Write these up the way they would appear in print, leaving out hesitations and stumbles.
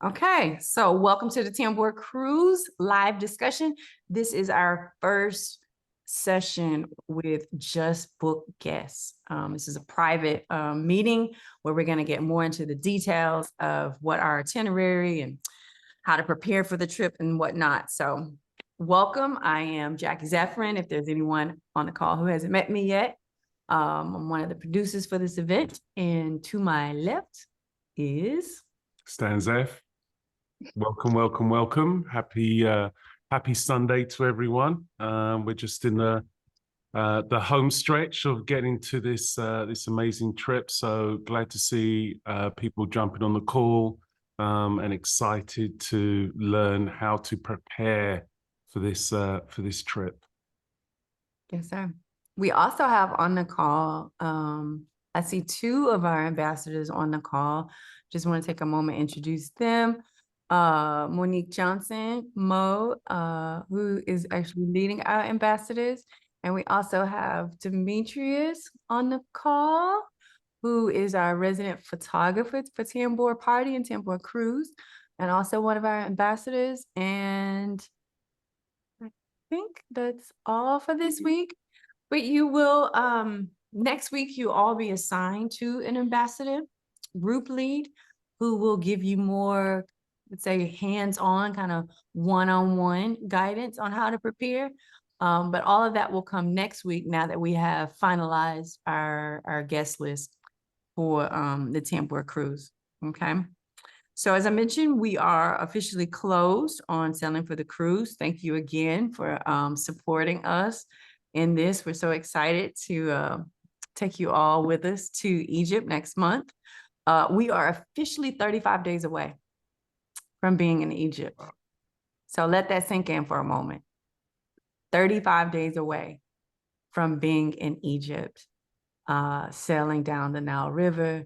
Okay, so welcome to the Tambor Cruise live discussion. This is our first session with just book guests. This is a private meeting where we're going to get more into the details of what our itinerary and how to prepare for the trip and whatnot. So welcome. I am Jackson-Zepherin. If there's anyone on the call who hasn't met me yet, I'm one of the producers for this event. And to my left is Stan Zeff. Welcome, welcome, welcome. Happy Sunday to everyone. We're just in the home stretch of getting to this amazing trip. So glad to see people jumping on the call and excited to learn how to prepare for this trip. Yes, sir. We also have on the call, I see two of our ambassadors on the call. Just want to take a moment, introduce them. Monique Johnson, Mo, who is actually leading our ambassadors. And we also have Demetrius on the call, who is our resident photographer for Tambor Party and Tambor Cruise, and also one of our ambassadors. And I think that's all for this week. But you will, next week, you all be assigned to an ambassador group lead who will give you more, let's say, hands-on kind of one-on-one guidance on how to prepare. But all of that will come next week now that we have finalized our guest list for the Tambor Cruise, okay? So as I mentioned, we are officially closed on selling for the cruise. Thank you again for supporting us in this. We're so excited to take you all with us to Egypt next month. We are officially 35 days away from being in Egypt. So let that sink in for a moment. 35 days away from being in Egypt, sailing down the Nile River,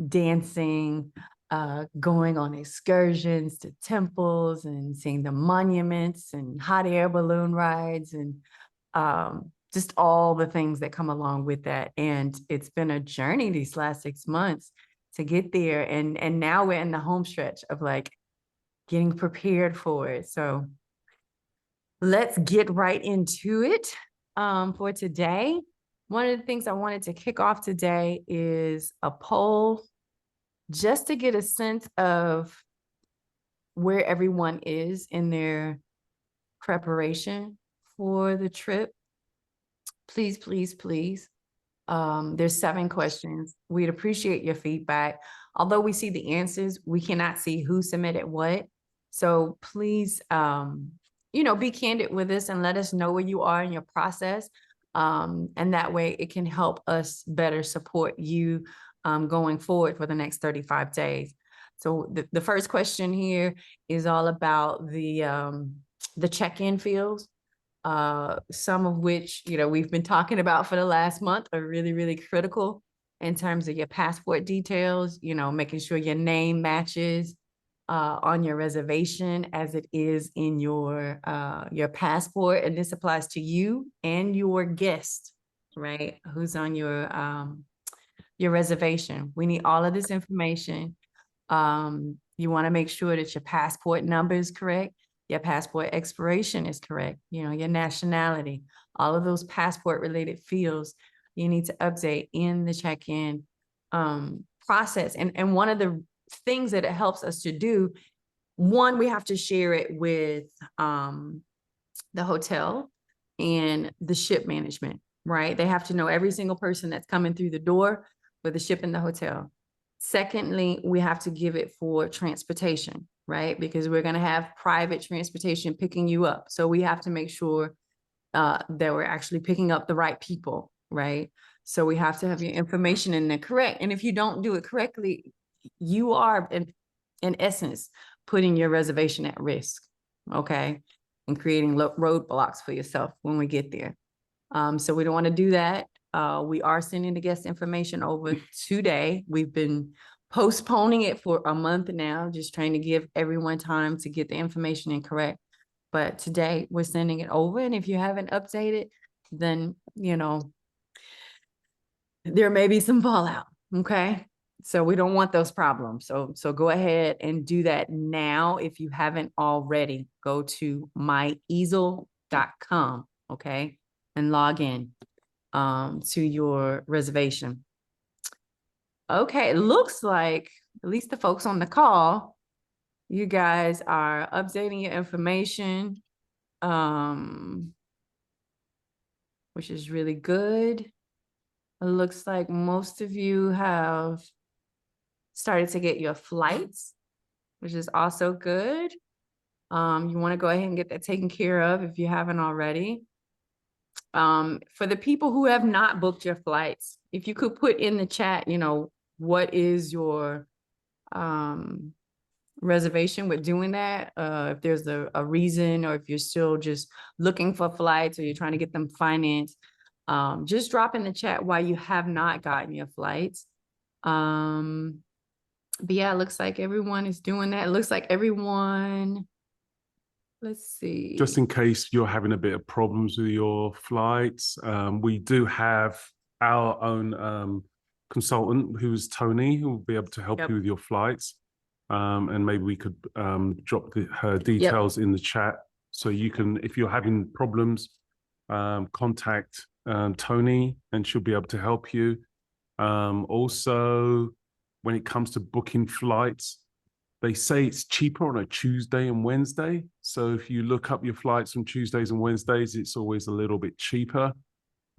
dancing, going on excursions to temples and seeing the monuments and hot air balloon rides and just all the things that come along with that. And it's been a journey these last 6 months to get there. And now we're in the home stretch of like getting prepared for it. So let's get right into it for today. One of the things I wanted to kick off today is a poll just to get a sense of where everyone is in their preparation for the trip. Please, please, please. There's 7 questions. We'd appreciate your feedback. Although we see the answers, we cannot see who submitted what. So please, be candid with us and let us know where you are in your process. And that way it can help us better support you going forward for the next 35 days. So the first question here is all about the check-in fields. Some of which, we've been talking about for the last month are really, really critical in terms of your passport details, making sure your name matches on your reservation as it is in your passport. And this applies to you and your guest, right? Who's on your reservation. We need all of this information. You want to make sure that your passport number is correct. Your passport expiration is correct. Your nationality, all of those passport related fields you need to update in the check-in process. And one of the things that it helps us to do, one, we have to share it with the hotel and the ship management, right? They have to know every single person that's coming through the door for the ship and the hotel. Secondly, we have to give it for transportation, right? Because we're going to have private transportation picking you up. So we have to make sure that we're actually picking up the right people, right? So we have to have your information in there correct. And if you don't do it correctly, you are, in essence, putting your reservation at risk, okay? And creating roadblocks for yourself when we get there. So we don't want to do that. We are sending the guest information over today. We've been postponing it for a month now, just trying to give everyone time to get the information in correct. But today we're sending it over. And if you haven't updated, then, there may be some fallout. Okay. So we don't want those problems. So go ahead and do that now. If you haven't already, go to myeasel.com, okay, and log in to your reservation. Okay, it looks like at least the folks on the call, you guys are updating your information, which is really good. It looks like most of you have started to get your flights, which is also good. You want to go ahead and get that taken care of if you haven't already. For the people who have not booked your flights, if you could put in the chat, you know, what is your reservation with doing that? If there's a reason, or if you're still just looking for flights, or you're trying to get them financed, just drop in the chat why you have not gotten your flights. But yeah, it looks like everyone is doing that. It looks like everyone, let's see. Just in case you're having a bit of problems with your flights, we do have our own consultant, who's Tony, who will be able to help you with your flights. And maybe we could drop her details in the chat, so you can, if you're having problems, contact Tony, and she'll be able to help you. Also, when it comes to booking flights, they say it's cheaper on a Tuesday and Wednesday. So if you look up your flights on Tuesdays and Wednesdays, it's always a little bit cheaper.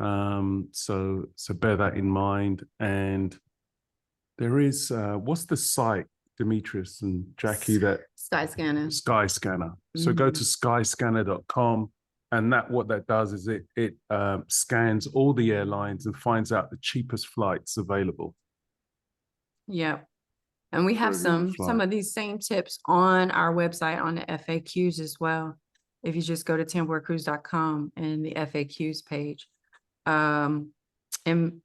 So bear that in mind. And there is, what's the site, Demetrius and Jackie, that Skyscanner. Skyscanner. So go to skyscanner.com, and what that does is it scans all the airlines and finds out the cheapest flights available. Yeah. And we have some of these same tips on our website on the FAQs as well. If you just go to tamborcruise.com and the FAQs page. And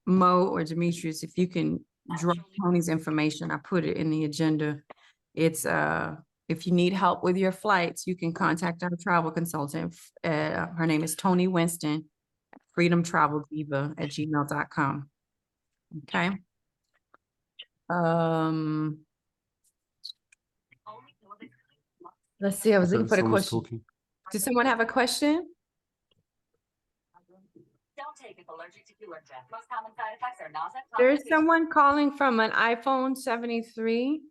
Mo or Demetrius, if you can drop Tony's information, I put it in the agenda. It's if you need help with your flights, you can contact our travel consultant. Her name is Tony Winston, freedomtraveldiva@gmail.com. Okay. Let's see. I was looking for the question. Does someone have a question? Don't take if allergic to cooler jet. Most common side effects are nausea. There's someone calling from an iPhone 73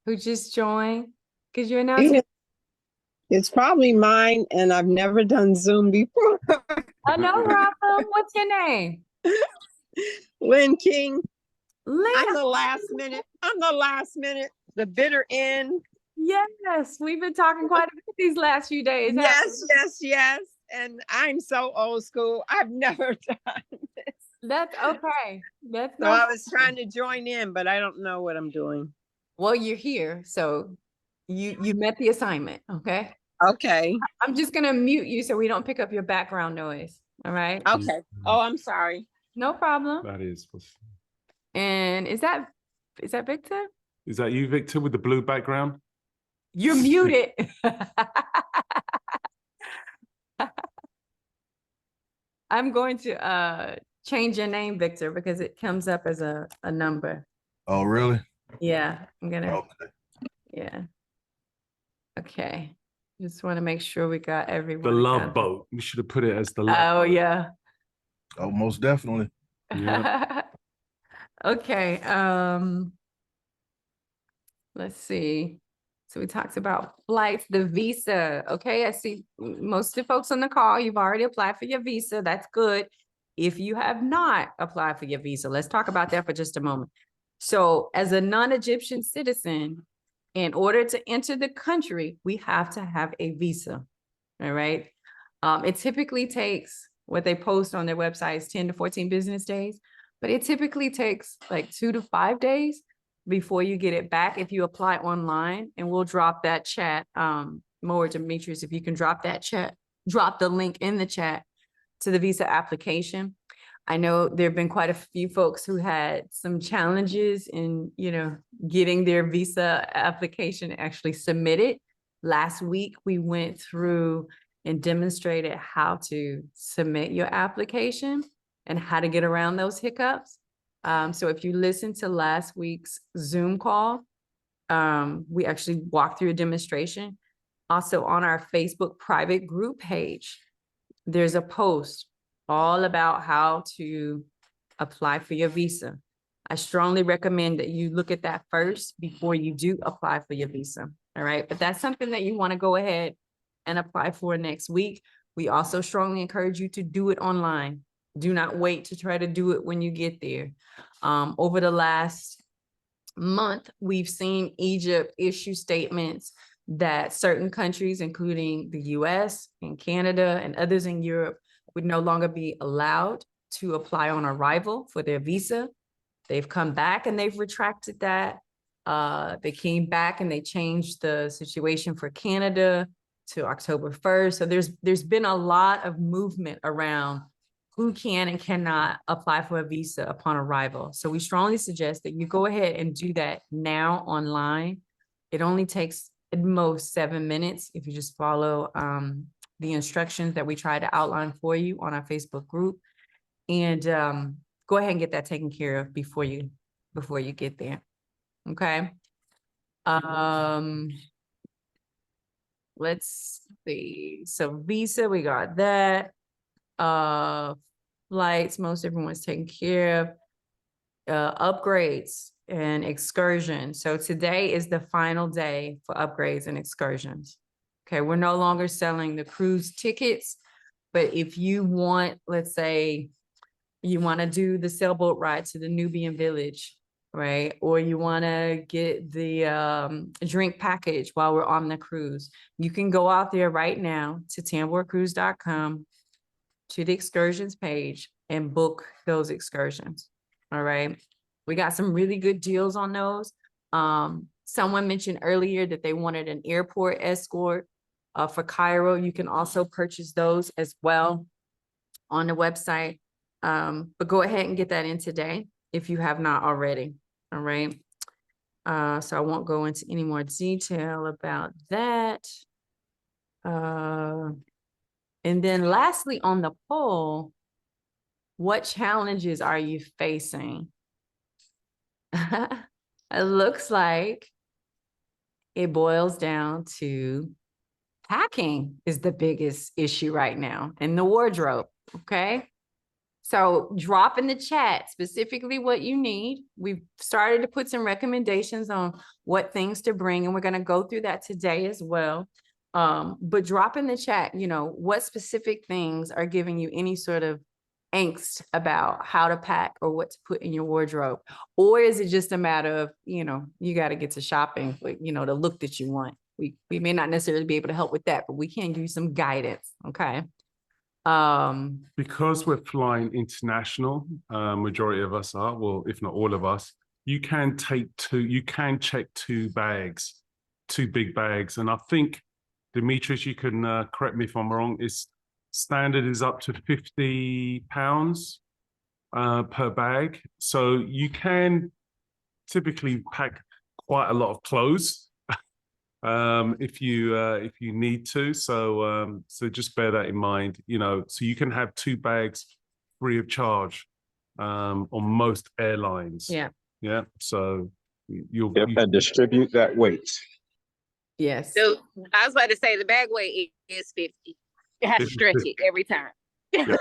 who just joined. Could you announce it? It's probably mine, and I've never done Zoom before. Oh, no problem. What's your name? Lynn King. Lynn. I'm the last minute. The bitter end. Yes, we've been talking quite a bit these last few days. Yes. And I'm so old school. I've never done this. That's okay. So I was trying to join in, but I don't know what I'm doing. Well, you're here, so you met the assignment. Okay. Okay. I'm just gonna mute you so we don't pick up your background noise. All right. Okay. Oh, I'm sorry. No problem. That is. And is that Victor? Is that you, Victor, with the blue background? You're muted. I'm going to change your name, Victor, because it comes up as a number. Oh, really? Yeah, I'm gonna. Okay. Yeah. Okay. Just want to make sure we got everyone. The love boat. We should have put it as the love boat. Yeah. Oh, most definitely. Yeah. Okay. Let's see. So we talked about flights, the visa. Okay, I see most of the folks on the call, you've already applied for your visa. That's good. If you have not applied for your visa, let's talk about that for just a moment. So as a non-Egyptian citizen, in order to enter the country, we have to have a visa. All right. It typically takes, what they post on their website is 10 to 14 business days, but it typically takes like 2 to 5 days before you get it back if you apply online. And we'll drop that chat, Mo or Demetrius, if you can drop that chat, drop the link in the chat to the visa application. I know there have been quite a few folks who had some challenges in, getting their visa application actually submitted. Last week, we went through and demonstrated how to submit your application and how to get around those hiccups. So if you listen to last week's Zoom call, we actually walked through a demonstration. Also on our Facebook private group page, there's a post all about how to apply for your visa. I strongly recommend that you look at that first before you do apply for your visa. All right, but that's something that you want to go ahead and apply for next week. We also strongly encourage you to do it online. Do not wait to try to do it when you get there. Over the last month, we've seen Egypt issue statements that certain countries, including the US and Canada and others in Europe, would no longer be allowed to apply on arrival for their visa. They've come back and they've retracted that. They came back and they changed the situation for Canada to October 1st. So there's been a lot of movement around who can and cannot apply for a visa upon arrival. So we strongly suggest that you go ahead and do that now online. It only takes at most 7 minutes if you just follow the instructions that we try to outline for you on our Facebook group. And go ahead and get that taken care of before you get there. Okay. Let's see. So visa, we got that. Flights, most everyone's taken care of. Upgrades and excursions. So today is the final day for upgrades and excursions. Okay, we're no longer selling the cruise tickets, but if you want, let's say, you want to do the sailboat ride to the Nubian village, right? Or you want to get the drink package while we're on the cruise. You can go out there right now to tamborcruise.com, to the excursions page, and book those excursions. All right. We got some really good deals on those. Someone mentioned earlier that they wanted an airport escort for Cairo. You can also purchase those as well on the website. But go ahead and get that in today if you have not already. All right. So I won't go into any more detail about that. And then lastly, on the poll, what challenges are you facing? It looks like it boils down to packing is the biggest issue right now, and the wardrobe. Okay. So drop in the chat specifically what you need. We've started to put some recommendations on what things to bring, and we're going to go through that today as well. But drop in the chat, what specific things are giving you any sort of angst about how to pack or what to put in your wardrobe? Or is it just a matter of, you got to get to shopping for, the look that you want? We may not necessarily be able to help with that, but we can give you some guidance. Okay. Because we're flying international, majority of us are, well, if not all of us, you can check two big bags. And I think, Demetrius, you can correct me if I'm wrong, standard is up to 50 pounds per bag. So you can typically pack quite a lot of clothes if you need to. So just bear that in mind, so you can have two bags free of charge on most airlines. Yeah. Yeah. So you and distribute that weight. Yes. So I was about to say the bag weight is 50. You have to stretch it every time. Yeah.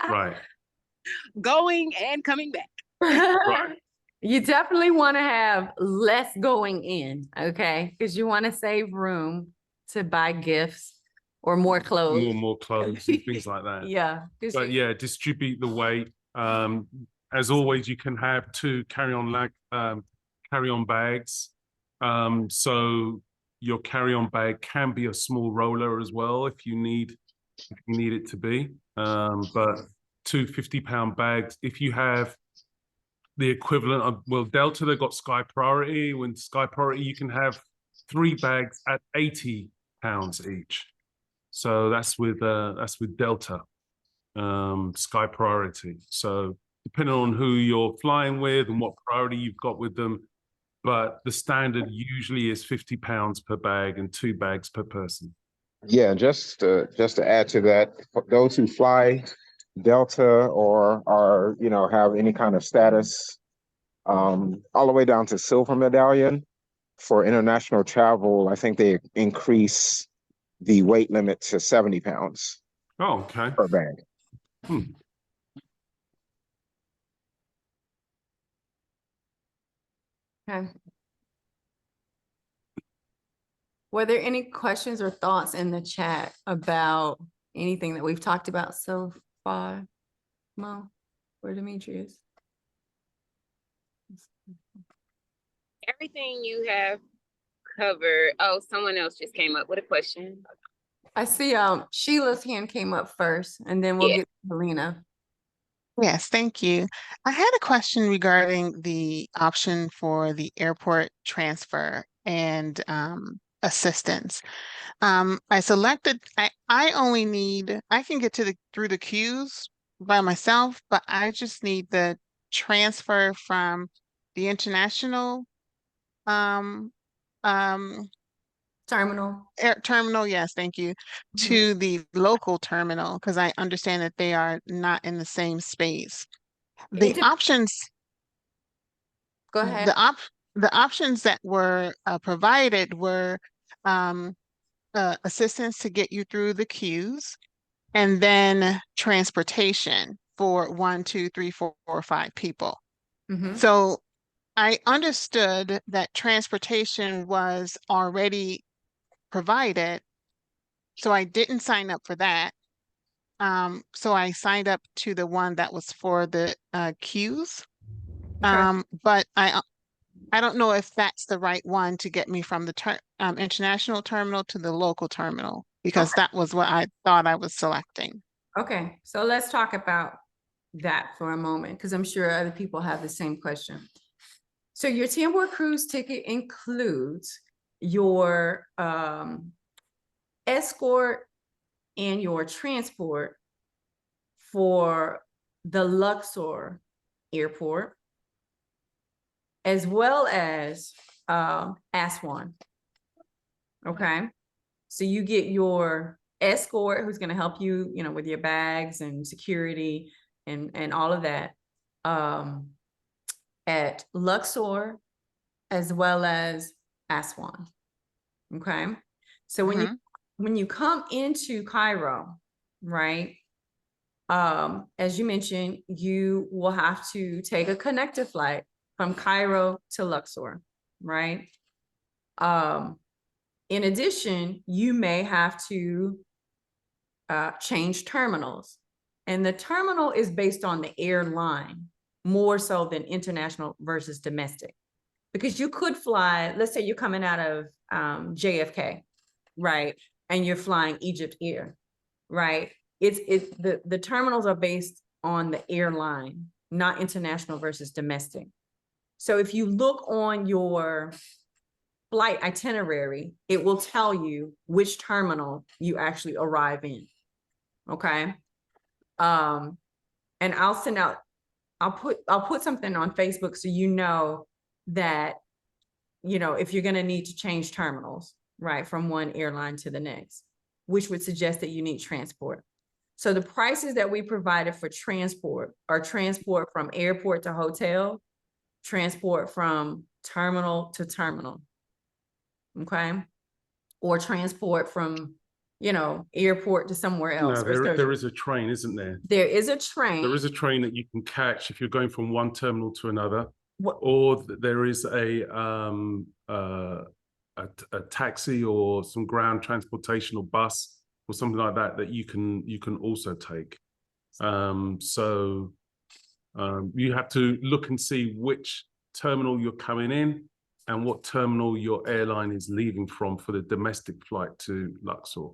Right. Going and coming back. Right. You definitely want to have less going in, okay? Because you want to save room to buy gifts or more clothes. More clothes and things like that. Yeah. But yeah, distribute the weight. As always, you can have two carry-on bags. So your carry-on bag can be a small roller as well if you need it to be. But two 50-pound bags, if you have the equivalent of, well, Delta, they've got Sky Priority. When Sky Priority, you can have 3 bags at 80 pounds each. So that's with Delta, Sky Priority. So depending on who you're flying with and what priority you've got with them, but the standard usually is 50 pounds per bag and 2 bags per person. Yeah, just to add to that, for those who fly Delta or are, you know, have any kind of status, all the way down to silver medallion. For international travel, I think they increase the weight limit to 70 pounds Oh, okay. per bag. Okay. Were there any questions or thoughts in the chat about anything that we've talked about so far? Mo or Demetrius? Everything you have covered. Oh, someone else just came up with a question. I see Sheila's hand came up first, and then we'll Yeah. get to Helena. Yes, thank you. I had a question regarding the option for the airport transfer and assistance. I selected, I only need, I can get to through the queues by myself, but I just need the transfer from the international um Terminal. air terminal, yes, thank you, Mhm. to the local terminal, because I understand that they are not in the same space. The It- options Go ahead. the options that were provided were um, assistance to get you through the queues, and then transportation for 1, 2, 3, 4, 5 people. Mhm. So I understood that transportation was already provided, so I didn't sign up for that. So I signed up to the one that was for the queues. Okay. But I don't know if that's the right one to get me from the international terminal to the local terminal, because Okay. that was what I thought I was selecting. Okay, so let's talk about that for a moment, because I'm sure other people have the same question. So your Tambor cruise ticket includes your escort and your transport for the Luxor airport, as well as Aswan. Okay, so you get your escort who's going to help you, you know, with your bags and security and all of that at Luxor as well as Aswan. Okay, so when you come into Cairo, right? As you mentioned, you will have to take a connector flight from Cairo to Luxor, right? In addition, you may have to change terminals. And the terminal is based on the airline more so than international versus domestic. Because you could fly, let's say you're coming out of JFK, right? And you're flying Egypt Air, right? The terminals are based on the airline, not international versus domestic. So if you look on your flight itinerary, it will tell you which terminal you actually arrive in. Okay. And I'll send out, I'll put something on Facebook so you know that, you know, if you're going to need to change terminals, right, from one airline to the next, which would suggest that you need transport. So the prices that we provided for transport are transport from airport to hotel, transport from terminal to terminal. Okay. Or transport from, you know, airport to somewhere else. No, there is a train, isn't there? There is a train. There is a train that you can catch if you're going from one terminal to another, What? or there is a taxi or some ground transportation or bus or something like that that you can also take. So you have to look and see which terminal you're coming in and what terminal your airline is leaving from for the domestic flight to Luxor.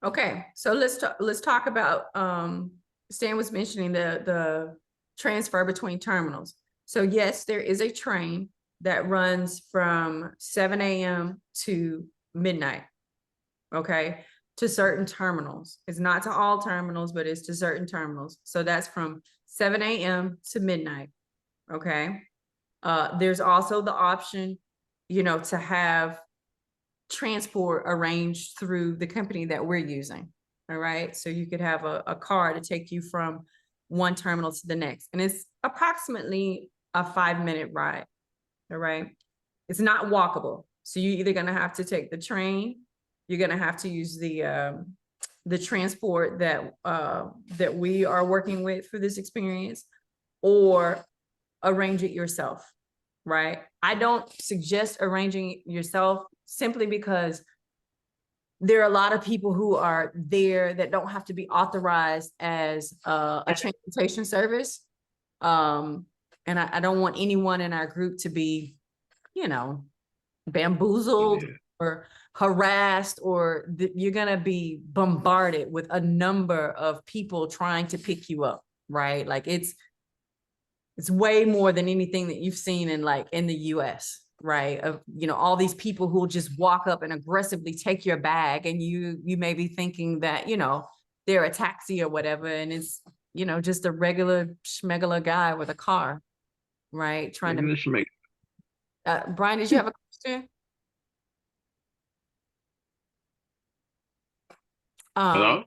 Okay, so let's talk about Stan was mentioning the transfer between terminals. So yes, there is a train that runs from 7 a.m. to midnight. Okay, to certain terminals. It's not to all terminals, but it's to certain terminals. So that's from 7 a.m. to midnight. Okay. There's also the option, you know, to have transport arranged through the company that we're using. All right. So you could have a car to take you from one terminal to the next. And it's approximately a 5-minute ride. All right. It's not walkable. So you're either going to have to take the train, you're going to have to use the transport that we are working with for this experience, or arrange it yourself, right? I don't suggest arranging it yourself simply because there are a lot of people who are there that don't have to be authorized as a transportation service. And I don't want anyone in our group to be, bamboozled or harassed, or you're going to be bombarded with a number of people trying to pick you up, right? Like it's way more than anything that you've seen in the US, right? Of, all these people who will just walk up and aggressively take your bag, and you may be thinking that, they're a taxi or whatever. And it's, just a regular schmegular guy with a car, right? Trying to Brian, did you have a question? Hello?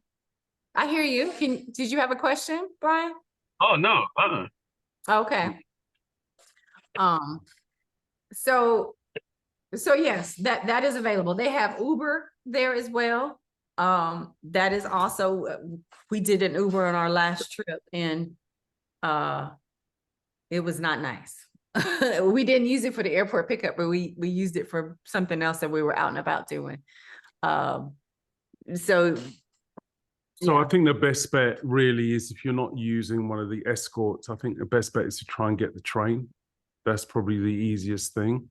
I hear you. Did you have a question, Brian? Oh, no. Okay. So yes, that is available. They have Uber there as well. That is also, we did an Uber on our last trip, and it was not nice. We didn't use it for the airport pickup, but we used it for something else that we were out and about doing. So I think the best bet really is, if you're not using one of the escorts, I think the best bet is to try and get the train. That's probably the easiest thing.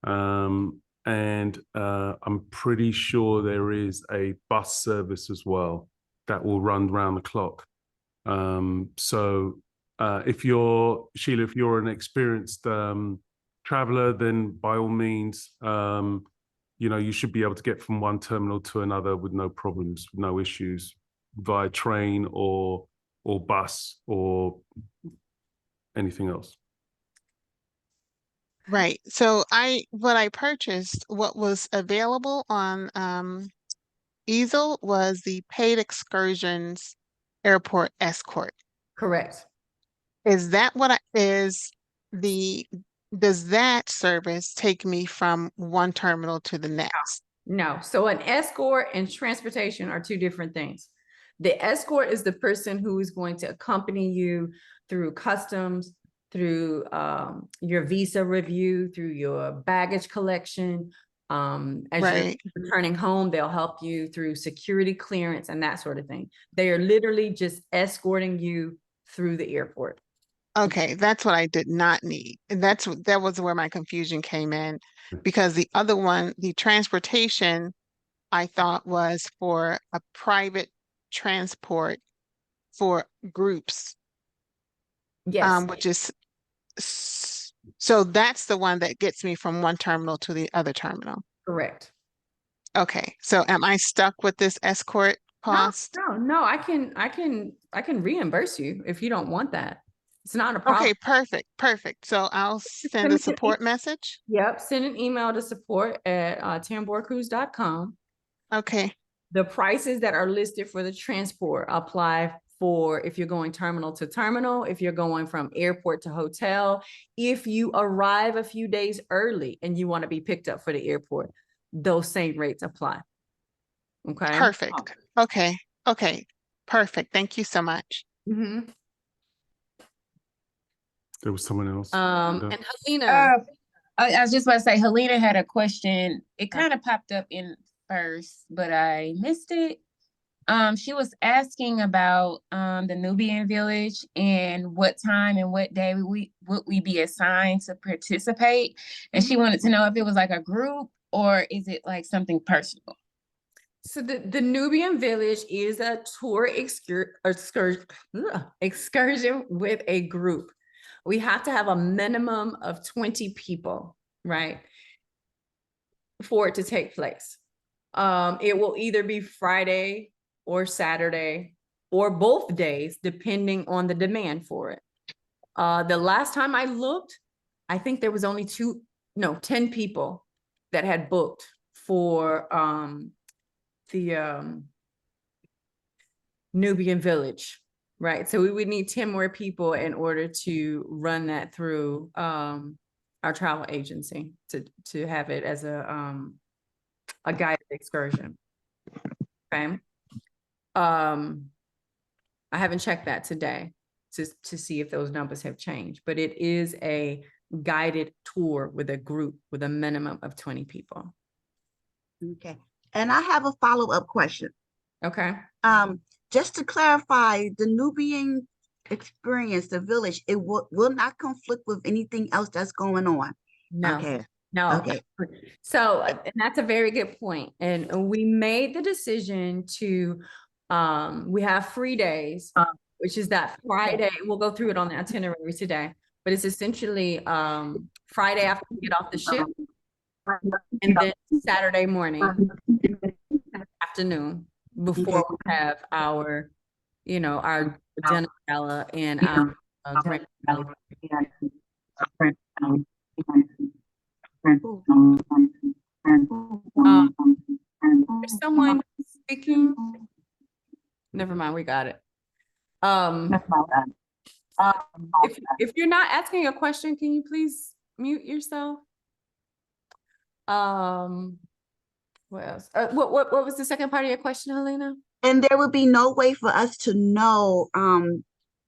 And I'm pretty sure there is a bus service as well that will run round the clock. If you're, Sheila, if you're an experienced traveler, then by all means, you should be able to get from one terminal to another with no problems, no issues, via train or bus or anything else. Right. So what I purchased, what was available on Easel was the paid excursions airport escort. correct. Is that does that service take me from one terminal to the next? No. So an escort and transportation are two different things. The escort is the person who is going to accompany you through customs, through your visa review, through your baggage collection. As Right. you're returning home, they'll help you through security clearance and that sort of thing. They are literally just escorting you through the airport. Okay, that's what I did not need. And that was where my confusion came in, because the other one, the transportation, I thought was for a private transport for groups, Yes, which is so that's the one that gets me from one terminal to the other terminal. correct. Okay, so am I stuck with this escort cost? No, I can reimburse you if you don't want that. It's not a problem. Okay, perfect. So I'll send a support message. Yep, send an email to support at tamborcruise.com. Okay, The prices that are listed for the transport apply for if you're going terminal to terminal, if you're going from airport to hotel, if you arrive a few days early and you want to be picked up for the airport, those same rates apply. Okay. perfect. Okay, perfect. Thank you so much. Mhm. There was someone else. And Helena, I was just about to say, Helena had a question. It kind of popped up in first, but I missed it. She was asking about the Nubian village and what time and what day would we be assigned to participate. And she wanted to know if it was like a group or is it like something personal? so the Nubian village is a tour excursion with a group. We have to have a minimum of 20 people, right, for it to take place. It will either be Friday or Saturday or both days, depending on the demand for it. The last time I looked, I think there was only 10 people that had booked for the Nubian village, right? So we would need 10 more people in order to run that through our travel agency to have it as a guided excursion. Okay. I haven't checked that today to see if those numbers have changed, but it is a guided tour with a group with a minimum of 20 people. Okay. And I have a follow-up question. Okay. Just to clarify, the Nubian experience, the village, it will not conflict with anything else that's going on. No. Okay. No. Okay. So, and that's a very good point. And we made the decision to, we have free days, which is that Friday. We'll go through it on the itinerary today, but it's essentially Friday after we get off the ship, and then Saturday morning, afternoon, before we have our, our dinner gala and our grand gala. Is someone speaking? Never mind, we got it. If you're not asking a question, can you please mute yourself? What else? What was the second part of your question, Helena? And there will be no way for us to know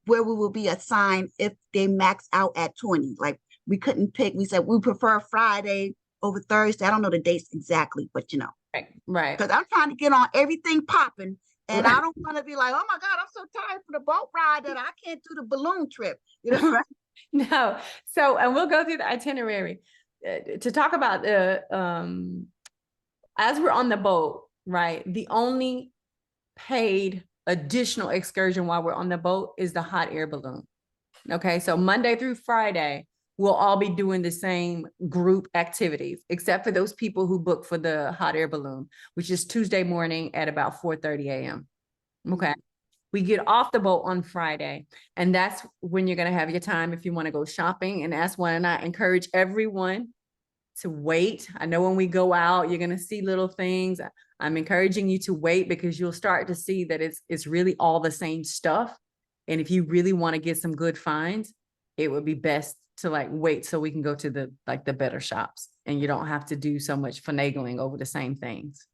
where we will be assigned if they max out at 20. Like we couldn't pick. We said we prefer Friday over Thursday. I don't know the dates exactly, but Right. Because I'm trying to get on everything popping, and Right. I don't want to be like, oh my God, I'm so tired for the boat ride that I can't do the balloon trip. Right? No. So, and we'll go through the itinerary to talk about the as we're on the boat, right? The only paid additional excursion while we're on the boat is the hot air balloon. Okay, so Monday through Friday, we'll all be doing the same group activities, except for those people who book for the hot air balloon, which is Tuesday morning at about 4:30 a.m. Okay. We get off the boat on Friday, and that's when you're going to have your time if you want to go shopping. And that's when I encourage everyone to wait. I know when we go out, you're going to see little things. I'm encouraging you to wait because you'll start to see that it's really all the same stuff. And if you really want to get some good finds, it would be best to wait so we can go to the better shops and you don't have to do so much finagling over the same things.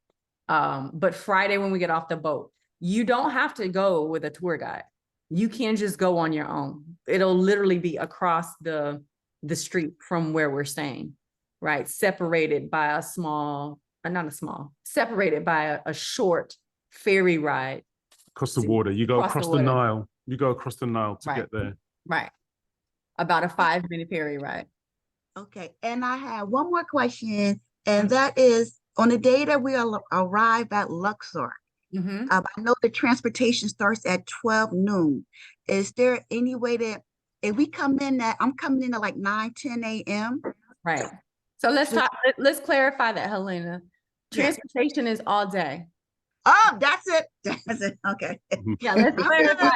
But Friday when we get off the boat, you don't have to go with a tour guide. You can just go on your own. It'll literally be across the street from where we're staying, right? Separated by separated by a short ferry ride. Across the water. You go across the water. Nile. You go across the Nile to get there. Right. About a 5-minute ferry ride. Okay. And I have one more question, and that is on the day that we arrive at Luxor. Mm-hmm. I know the transportation starts at 12 noon. Is there any way that if we come in I'm coming in at like 9-10 a.m. Right. So let's clarify that, Helena. Transportation is all day. Oh, that's it. That's it. Okay. Yeah, let's clarify.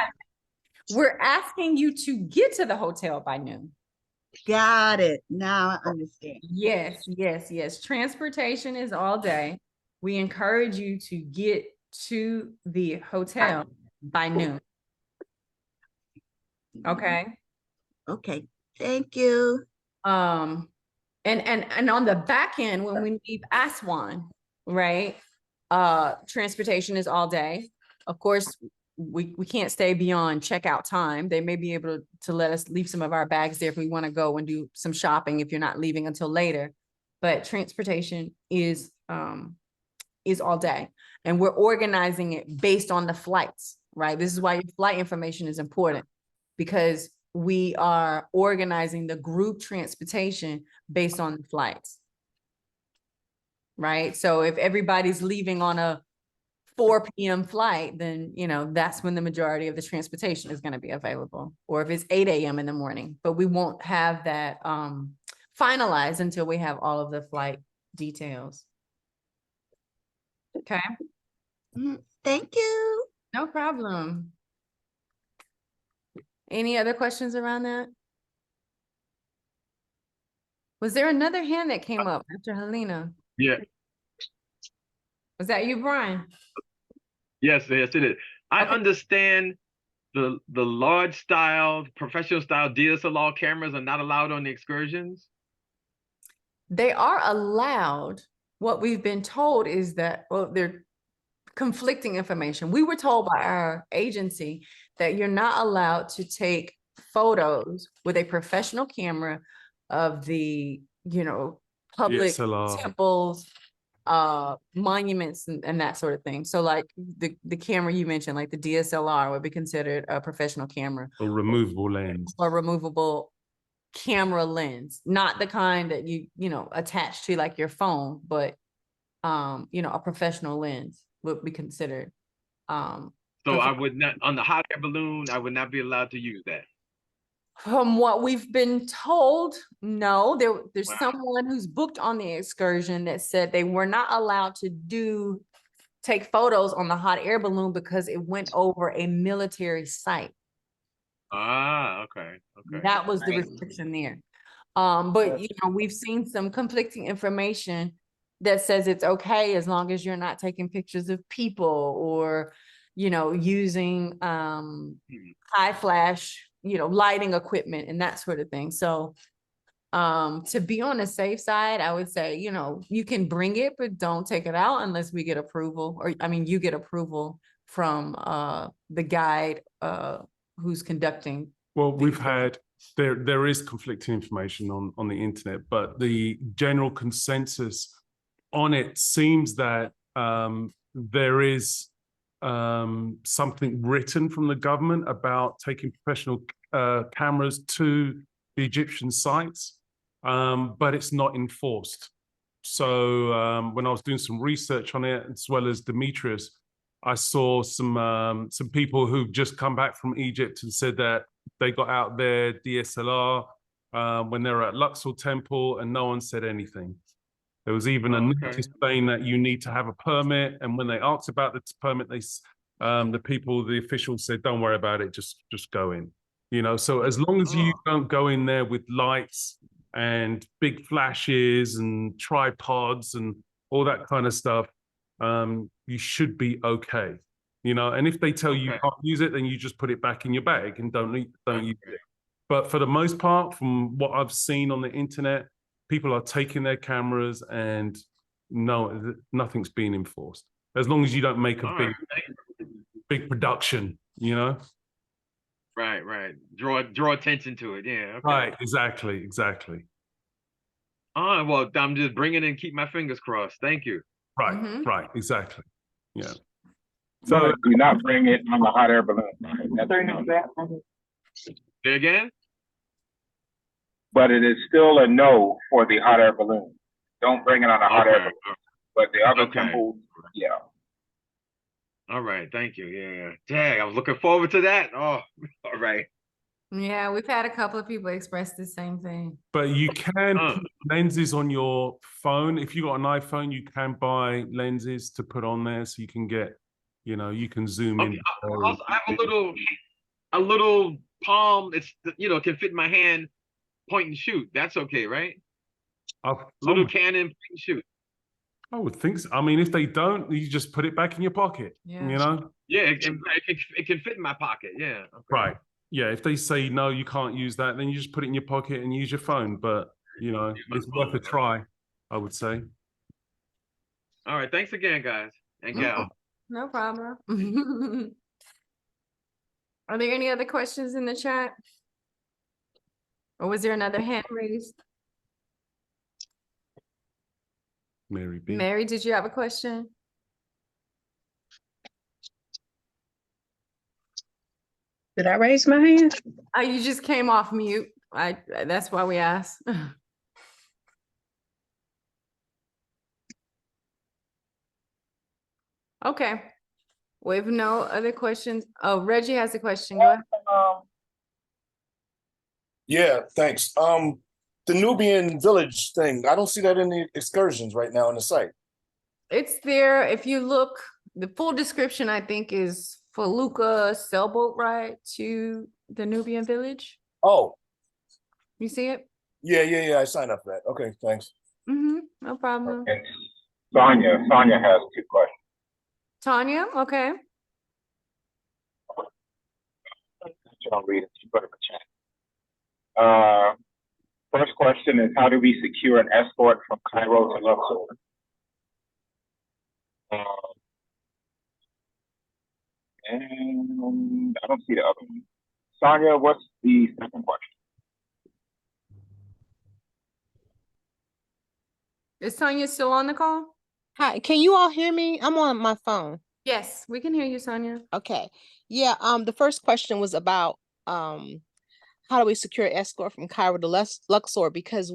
We're asking you to get to the hotel by noon. Got it. Now I understand. Yes. Transportation is all day. We encourage you to get to the hotel by noon. Okay. Okay. Thank you. And on the back end, when we leave Aswan, right? Transportation is all day. Of course, we can't stay beyond checkout time. They may be able to let us leave some of our bags there if we want to go and do some shopping if you're not leaving until later. But transportation is all day. And we're organizing it based on the flights, right? This is why your flight information is important, because we are organizing the group transportation based on the flights, right? So if everybody's leaving on a 4 p.m. flight, then, that's when the majority of the transportation is going to be available. Or if it's 8 a.m. in the morning, but we won't have that finalized until we have all of the flight details. Okay. Thank you. No problem. Any other questions around that? Was there another hand that came up after Helena? Yeah. Was that you, Brian? Yes, it is. I Okay. understand the large style, professional style DSLR cameras are not allowed on the excursions. They are allowed. What we've been told is that, well, they're conflicting information. We were told by our agency that you're not allowed to take photos with a professional camera of the, public DSLR. temples, monuments and that sort of thing. So like the camera you mentioned, like the DSLR would be considered a professional camera Or removable lens. or removable camera lens, not the kind that you attach to like your phone, but a professional lens would be considered. So I would not, on the hot air balloon, I would not be allowed to use that. From what we've been told, no. There's Wow. someone who's booked on the excursion that said they were not allowed to take photos on the hot air balloon because it went over a military site. Ah, okay. That was the restriction there. But we've seen some conflicting information that says it's okay as long as you're not taking pictures of people or, using high flash, lighting equipment and that sort of thing. So to be on the safe side, I would say, you can bring it, but don't take it out unless we get approval, or you get approval from the guide who's conducting. Well, we've had, there is conflicting information on the internet, but the general consensus on it seems that there is something written from the government about taking professional cameras to the Egyptian sites, but it's not enforced. So when I was doing some research on it, as well as Demetrius, I saw some people who've just come back from Egypt and said that they got out their DSLR when they were at Luxor Temple and no one said anything. There was even a notice saying that you need to have a permit, and when they asked about the permit, the officials said, "Don't worry about it, just go in." So as long as you don't go in there with lights and big flashes and tripods and all that kind of stuff, you should be okay. And if they tell you can't use it, then you just put it back in your bag and don't use it. But for the most part, from what I've seen on the internet, people are taking their cameras and no, nothing's being enforced. As long as you don't make a big production, Right. Draw attention to it. Yeah. Okay. Right. Exactly. Oh, well, I'm just bringing it and keep my fingers crossed. Thank you. Right. Exactly. Yeah. So do not bring it on the hot air balloon. Say again? But it is still a no for the hot air balloon. Don't bring it on a hot air balloon. But the other temples, yeah. All right, thank you. Yeah. Dang, I was looking forward to that. Oh, all right. Yeah, we've had a couple of people express the same thing. But you can put lenses on your phone. If you got an iPhone, you can buy lenses to put on there, so you can get, you can zoom in. I have a little palm. It's can fit in my hand. Point and shoot. That's okay, right? Little Canon point and shoot. I would think so. I mean, if they don't, you just put it back in your pocket. Yeah. Yeah, it can fit in my pocket. Yeah. Okay. Right. Yeah. If they say no, you can't use that, then you just put it in your pocket and use your phone. But it's worth a try, I would say. All right. Thanks again, guys and gal. No problem. Are there any other questions in the chat? Or was there another hand raised? Mary B. Mary, did you have a question? Did I raise my hand? You just came off mute. That's why we asked. Okay. We have no other questions. Oh, Reggie has a question. Go ahead. Yeah, thanks. The Nubian village thing, I don't see that in the excursions right now on the site. It's there. If you look, the full description, I think, is Felucca sailboat ride to the Nubian village. Oh. You see it? Yeah. I signed up for that. Okay, thanks. No problem. Okay. Tanya has 2 questions. Tanya, okay. I'll read it. You put it in the chat. First question is, how do we secure an escort from Cairo to Luxor? And I don't see the other one. Sonia, what's the second question? Is Tanya still on the call? Hi, can you all hear me? I'm on my phone. Yes, we can hear you, Sonia. Okay. Yeah, the first question was about how do we secure escort from Cairo to Luxor, because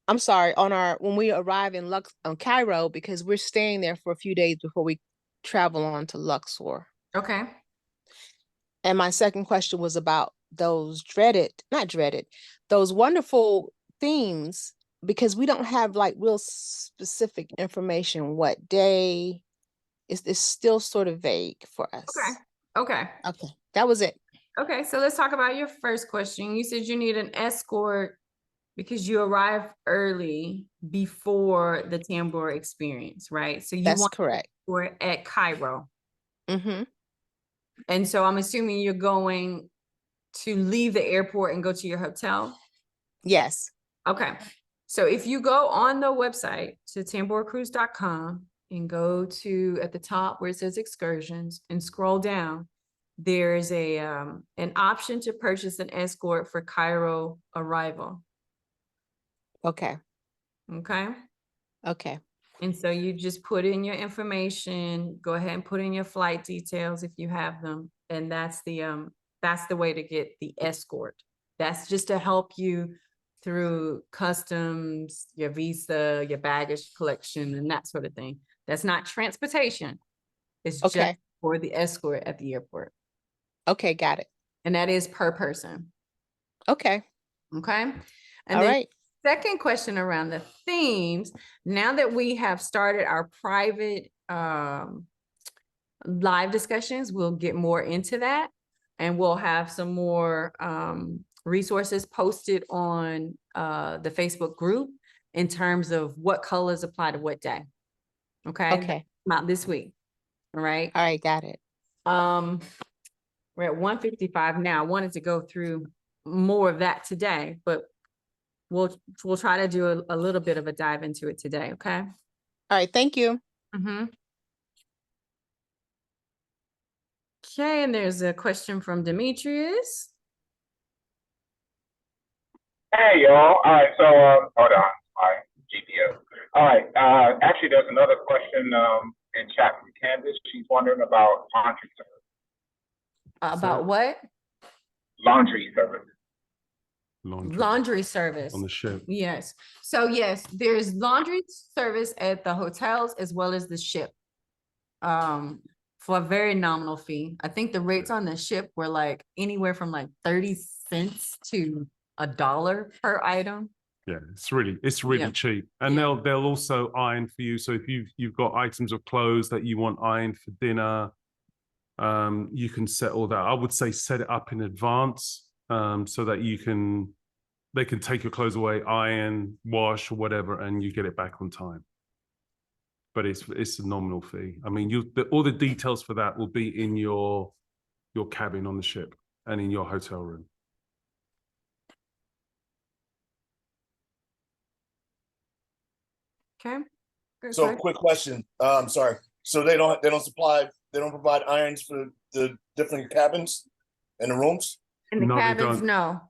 I'm sorry, when we arrive in Cairo, because we're staying there for a few days before we travel on to Luxor. Okay. And my second question was about those those wonderful themes, because we don't have like real specific information. What day? It's still sort of vague for us. Okay. Okay, that was it. Okay, so let's talk about your first question. You said you need an escort because you arrive early before the Tambor experience, right? So you That's want correct. We're at Cairo. Mm-hmm. And so I'm assuming you're going to leave the airport and go to your hotel. Yes. Okay. So if you go on the website to tamborcruise.com and go to at the top where it says excursions and scroll down, there's an option to purchase an escort for Cairo arrival. Okay. Okay. Okay. And so you just put in your information, go ahead and put in your flight details if you have them. And that's the way to get the escort. That's just to help you through customs, your visa, your baggage collection, and that sort of thing. That's not transportation. It's just Okay. for the escort at the airport. Okay, got it. And that is per person. Okay. Okay. And All then right. second question around the themes, now that we have started our private live discussions, we'll get more into that, and we'll have some more resources posted on the Facebook group in terms of what colors apply to what day. Okay. Okay. Not this week. All right. All right, got it. We're at 1:55 now. I wanted to go through more of that today, but we'll try to do a little bit of a dive into it today. Okay. All right. Thank you. Mm-hmm. Okay, and there's a question from Demetrius. Hey, y'all. All right, so hold on, my GPS. All right, actually, there's another question in chat from Candace. She's wondering about laundry service. About what? Laundry service. Laundry service on the ship. Yes. So yes, there's laundry service at the hotels as well as the ship. For a very nominal fee. I think the rates on the ship were like anywhere from like 30 cents to $1 per item. Yeah, it's really cheap. And they'll also iron for you. So if you've got items of clothes that you want ironed for dinner, you can set all that. I would say set it up in advance, so that they can take your clothes away, iron, wash, or whatever, and you get it back on time. But it's a nominal fee. I mean, all the details for that will be in your cabin on the ship and in your hotel room. Okay. So quick question. Sorry. So they don't provide irons for the different cabins and the rooms? In the No, they cabins, don't. no.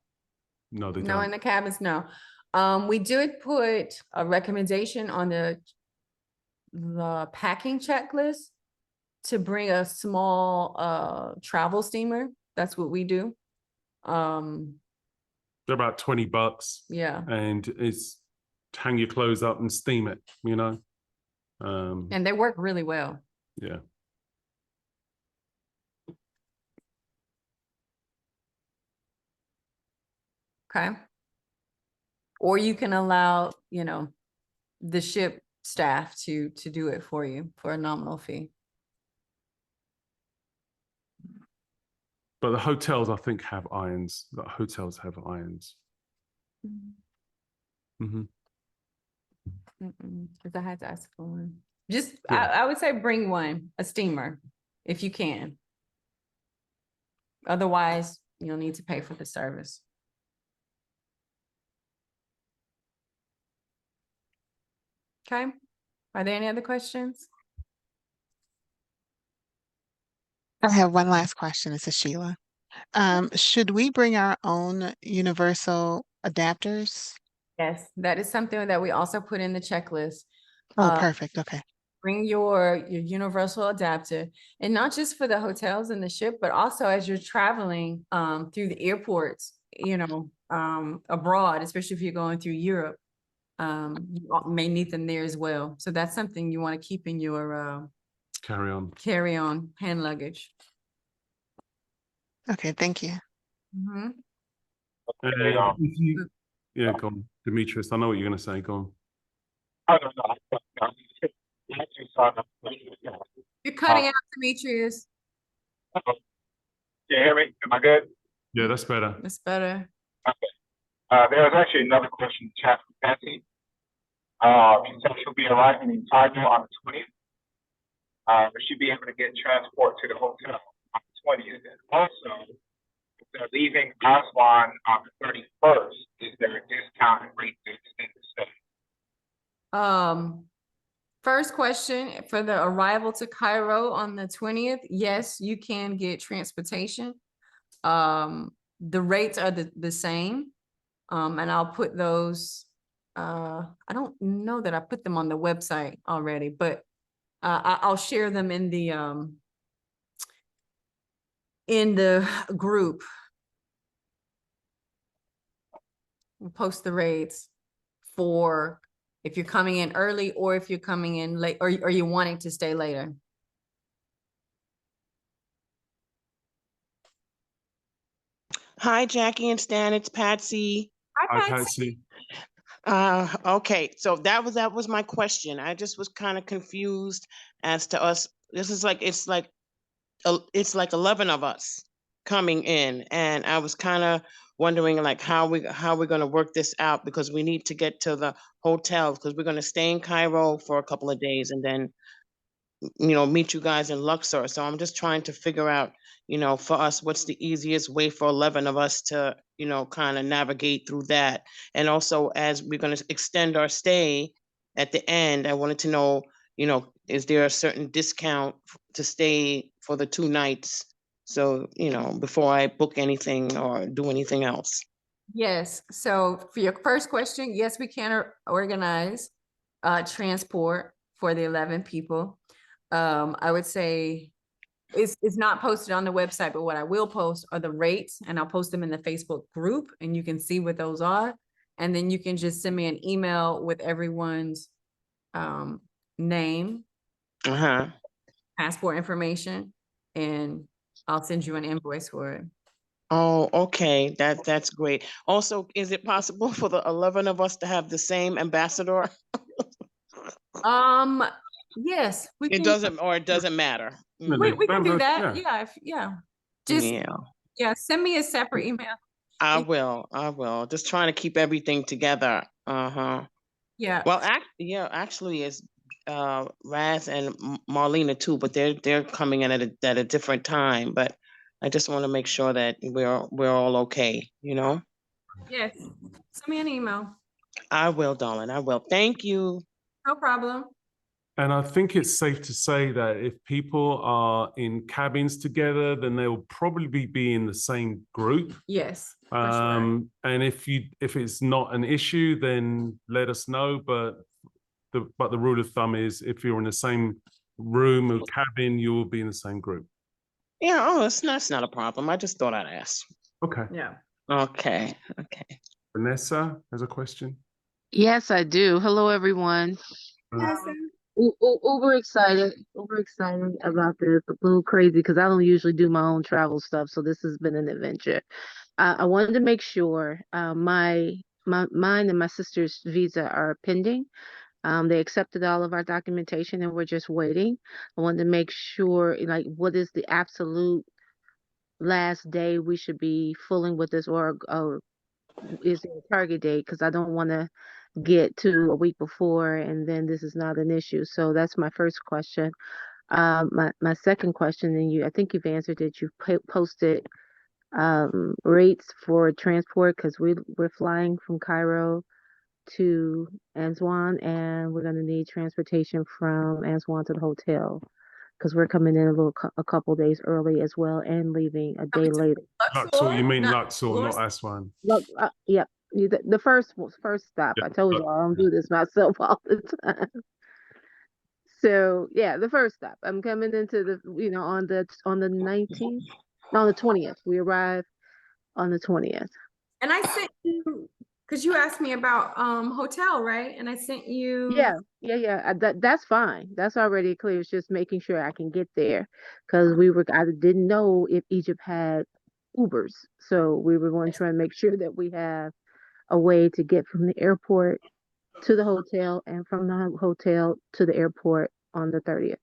No, they No, don't. in the cabins, no. We did put a recommendation on the packing checklist to bring a small travel steamer. That's what we do. They're about $20. Yeah. And it's hang your clothes up and steam it, you know. And they work really well. Yeah. Okay. Or you can allow, the ship staff to do it for you for a nominal fee. But the hotels, I think, have irons. The hotels have irons. Mm-hmm. Because I had to ask for one. Just, Yeah. I would say bring one, a steamer, if you can. Otherwise, you'll need to pay for the service. Okay, are there any other questions? I have one last question. This is Sheila. Should we bring our own universal adapters? Yes, that is something that we also put in the checklist. Oh, perfect. Okay. Bring your universal adapter, and not just for the hotels and the ship, but also as you're traveling through the airports, abroad, especially if you're going through Europe. You may need them there as well. So that's something you want to keep in your carry-on hand luggage. Okay, thank you. Mhm. Yeah, go on, Demetrius. I know what you're going to say. Go on. You're cutting out, Demetrius. Can you hear me? Am I good? Yeah, that's better. That's better. Okay. There was actually another question in chat from Patsy. She said she'll be arriving in Cairo on the 20th. Will she be able to get transport to the hotel on the 20th? And also, if they're leaving Aswan on the 31st, is there a discounted rate to extend the stay? First question, for the arrival to Cairo on the 20th, yes, you can get transportation. The rates are the same. And I'll put those, I don't know that I put them on the website already, but I'll share them in the group. We'll post the rates for if you're coming in early or if you're coming in late, or are you wanting to stay later? Hi, Jackie and Stan, it's Patsy. Hi, Patsy. Okay, so that was my question. I just was kind of confused as to us. This is like it's like 11 of us coming in, and I was kind of wondering like how we're going to work this out, because we need to get to the hotel, because we're going to stay in Cairo for a couple of days and then meet you guys in Luxor. So I'm just trying to figure out, for us, what's the easiest way for 11 of us to, kind of navigate through that. And also, as we're going to extend our stay at the end, I wanted to know, is there a certain discount to stay for the 2 nights? So, before I book anything or do anything else. Yes. So for your first question, yes, we can organize transport for the 11 people. I would say it's not posted on the website, but what I will post are the rates, and I'll post them in the Facebook group, and you can see what those are. And then you can just send me an email with everyone's name, passport information, and I'll send you an invoice for it. Oh, okay. That's great. Also, is it possible for the 11 of us to have the same ambassador? Yes, we It doesn't matter. We can do that. Just send me a separate email. I will. Just trying to keep everything together. Yeah. Well, actually, it's Raz and Marlena too, but they're coming in at a different time. But I just want to make sure that we're all okay. Yes. Send me an email. I will, darling. I will. Thank you. No problem. And I think it's safe to say that if people are in cabins together, then they'll probably be in the same group. Yes. And if it's not an issue, then let us know. But the rule of thumb is if you're in the same room or cabin, you will be in the same group. Yeah. Oh, that's not a problem. I just thought I'd ask. Okay. Yeah. Okay. Vanessa has a question. Yes, I do. Hello, everyone. Uber excited about this. A little crazy because I don't usually do my own travel stuff, so this has been an adventure. I wanted to make sure mine and my sister's visa are pending. They accepted all of our documentation and we're just waiting. I wanted to make sure, like, what is the absolute last day we should be fooling with this, or is there a target date? Because I don't want to get to a week before and then this is not an issue. So that's my first question. My second question, and I think you've answered it. You've posted rates for transport because we're flying from Cairo to Aswan, and we're gonna need transportation from Aswan to the hotel because we're coming in a couple days early as well and leaving a day later. Luxor, you mean Not Luxor, not Aswan. Look, yeah, the first stop. Yeah, I told you I don't do this myself all the time. So yeah, the first stop. I'm coming into on the 19th, no, on the 20th. We arrive on the 20th. And I sent you, because you asked me about hotel, right? And I sent you. Yeah. That's fine. That's already clear. It's just making sure I can get there because I didn't know if Egypt had Ubers, so we were going to try and make sure that we have a way to get from the airport to the hotel and from the hotel to the airport on the 30th.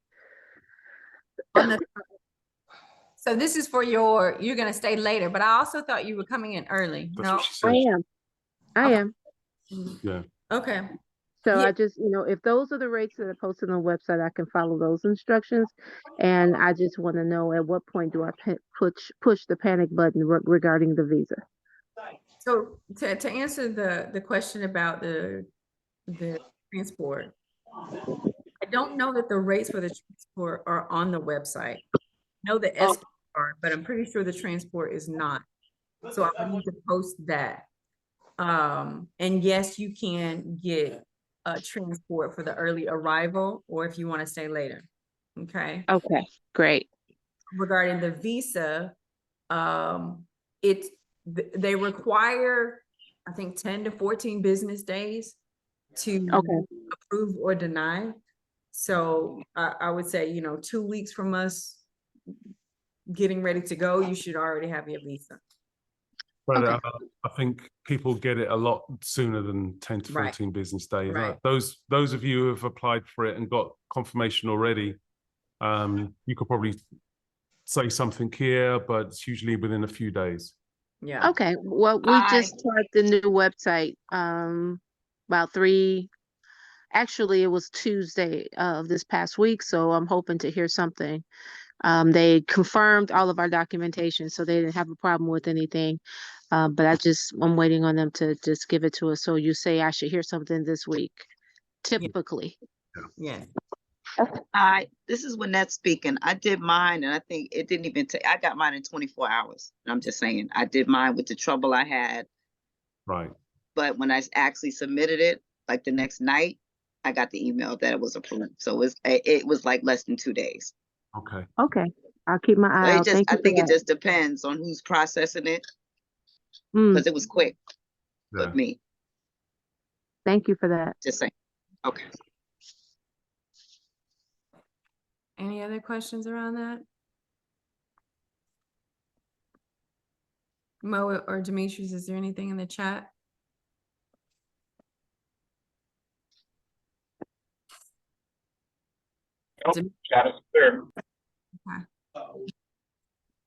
So this is for you're gonna stay later, but I also thought you were coming in early. That's No, what she said. I am. Yeah. Okay. So Yeah. I just, if those are the rates that are posted on the website, I can follow those instructions. And I just want to know at what point do I push the panic button regarding the visa. So to answer the question about the transport, I don't know that the rates for the transport are on the website. I know the escort are, but I'm pretty sure the transport is not. So I would need to post that. And yes, you can get a transport for the early arrival, or if you want to stay later. Okay. Okay, great. Regarding the visa, they require, I think, 10 to 14 business days to approve or deny. So I would say, 2 weeks from us getting ready to go, you should already have your visa. But I think people get it a lot sooner than 10 to 14 business days. Right. Those of you who have applied for it and got confirmation already, you could probably say something here, but it's usually within a few days. Yeah. Okay. Well, we just started the new website about actually it was Tuesday of this past week, so I'm hoping to hear something. They confirmed all of our documentation, so they didn't have a problem with anything. But I'm waiting on them to just give it to us. So you say I should hear something this week, typically. Yeah. This is Lynette speaking. I did mine, and I think it didn't even take. I got mine in 24 hours. And I'm just saying, I did mine with the trouble I had. Right. But when I actually submitted it, like the next night, I got the email that it was approved. So it was like less than 2 days. Okay. Okay. I'll keep my eye out. Thank you. I think it just depends on who's processing it, because it was quick with me. Thank you for that. Just saying. Okay. Any other questions around that? Mo or Demetrius, is there anything in the chat? Chat is clear. Okay.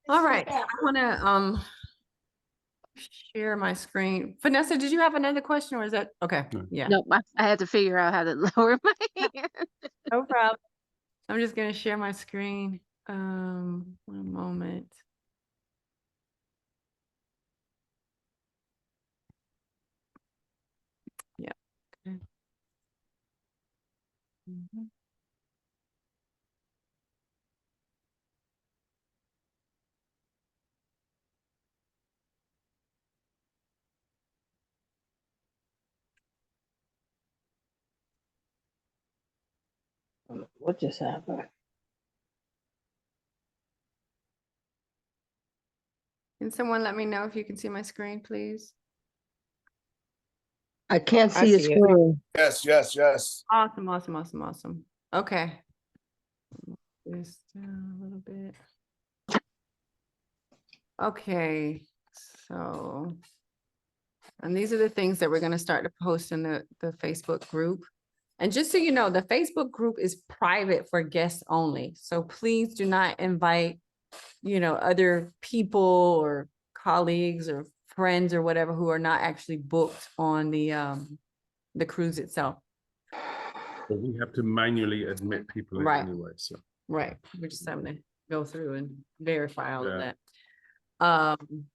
All right. I want to share my screen. Vanessa, did you have another question, or is that okay? Yeah. No, I had to figure out how to lower my hand. No problem. I'm just gonna share my screen. One moment. Yeah. Okay. What just happened? Can someone let me know if you can see my screen, please? I can't see your screen. Yes. Awesome. Okay. This down a little bit. Okay, so, and these are the things that we're going to start to post in the Facebook group. And just so you know, the Facebook group is private for guests only. So please do not invite, other people or colleagues or friends or whatever who are not actually booked on the cruise itself. But we have to manually admit people in Right. anyway. So Right. We're just having to go through and verify all of that. Um,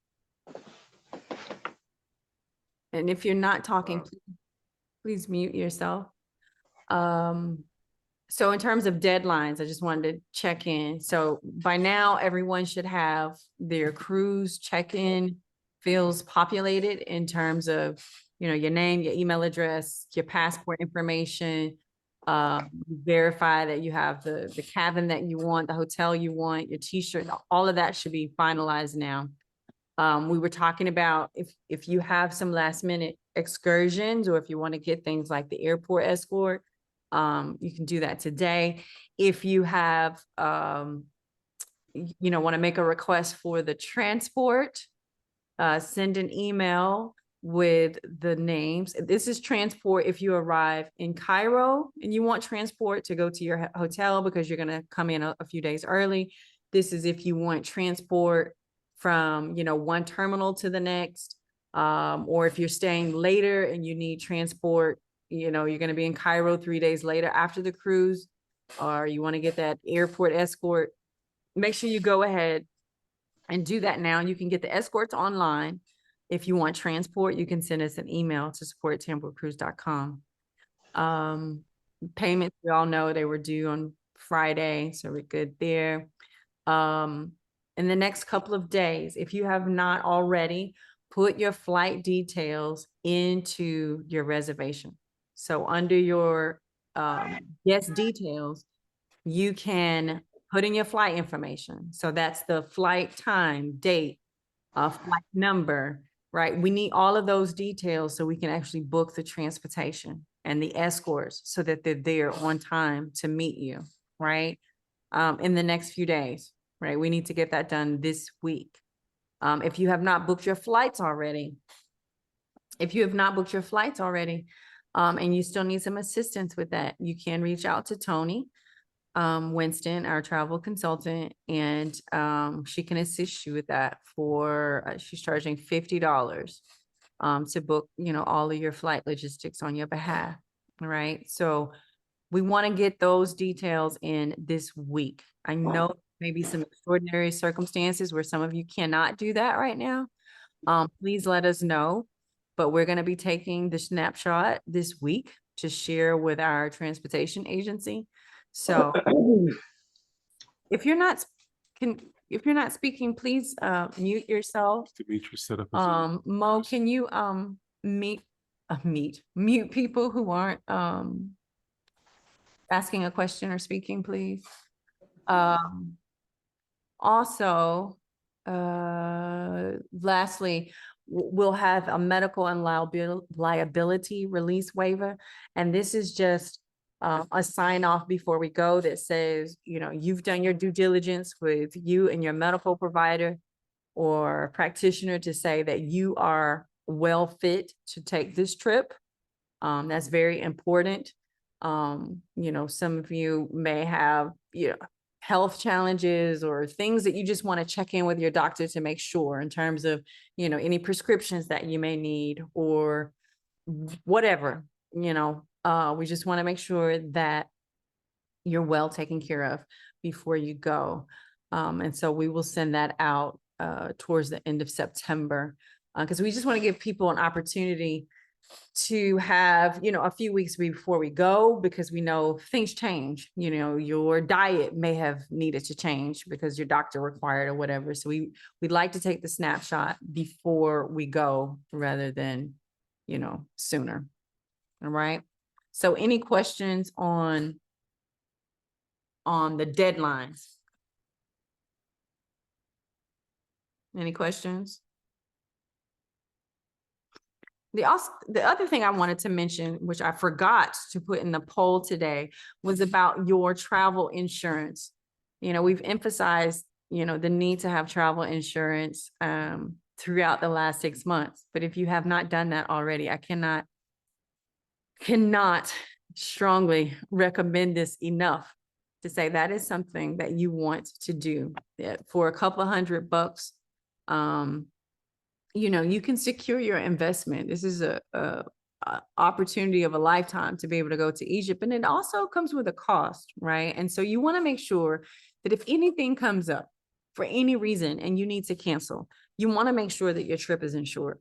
and if you're not talking, please mute yourself. So in terms of deadlines, I just wanted to check in. So by now, everyone should have their cruise check-in fields populated in terms of, your name, your email address, your passport information, verify that you have the cabin that you want, the hotel you want, your t-shirt, all of that should be finalized now. We were talking about if you have some last minute excursions, or if you want to get things like the airport escort, you can do that today. If you have, want to make a request for the transport, send an email with the names. This is transport if you arrive in Cairo and you want transport to go to your hotel because you're going to come in a few days early. This is if you want transport from, one terminal to the next, or if you're staying later and you need transport, you're going to be in Cairo 3 days later after the cruise, or you want to get that airport escort. Make sure you go ahead and do that now. You can get the escorts online. If you want transport, you can send us an email to support@tamborcruise.com. Payments, we all know they were due on Friday, so we're good there. In the next couple of days, if you have not already, put your flight details into your reservation. So under your guest details, you can put in your flight information. So that's the flight time, date, flight number, right? We need all of those details so we can actually book the transportation and the escorts so that they're there on time to meet you, right? In the next few days, right? We need to get that done this week. If you have not booked your flights already, and you still need some assistance with that, you can reach out to Tony Winston, our travel consultant, and she can assist you with that for, she's charging $50 to book, all of your flight logistics on your behalf, right? So we want to get those details in this week. I know maybe some extraordinary circumstances where some of you cannot do that right now. Please let us know, but we're going to be taking the snapshot this week to share with our transportation agency. So if you're not speaking, please mute yourself. Dimitri set up. Mo, can you mute people who aren't asking a question or speaking, please? Also, lastly, we'll have a medical and liability release waiver, and this is just a sign off before we go that says, you've done your due diligence with you and your medical provider or practitioner to say that you are well fit to take this trip. That's very important. Some of you may have, health challenges or things that you just want to check in with your doctor to make sure in terms of, any prescriptions that you may need or whatever, we just want to make sure that you're well taken care of before you go. And so we will send that out towards the end of September because we just want to give people an opportunity to have, a few weeks before we go, because we know things change, your diet may have needed to change because your doctor required or whatever. So we'd like to take the snapshot before we go rather than, sooner. All right. So any questions on the deadlines? Any questions? The other thing I wanted to mention, which I forgot to put in the poll today, was about your travel insurance. We've emphasized, the need to have travel insurance throughout the last 6 months. But if you have not done that already, I cannot strongly recommend this enough to say that is something that you want to do. For a couple of $100. You can secure your investment. This is a opportunity of a lifetime to be able to go to Egypt. And it also comes with a cost, right? And so you want to make sure that if anything comes up, for any reason and you need to cancel, you want to make sure that your trip is insured.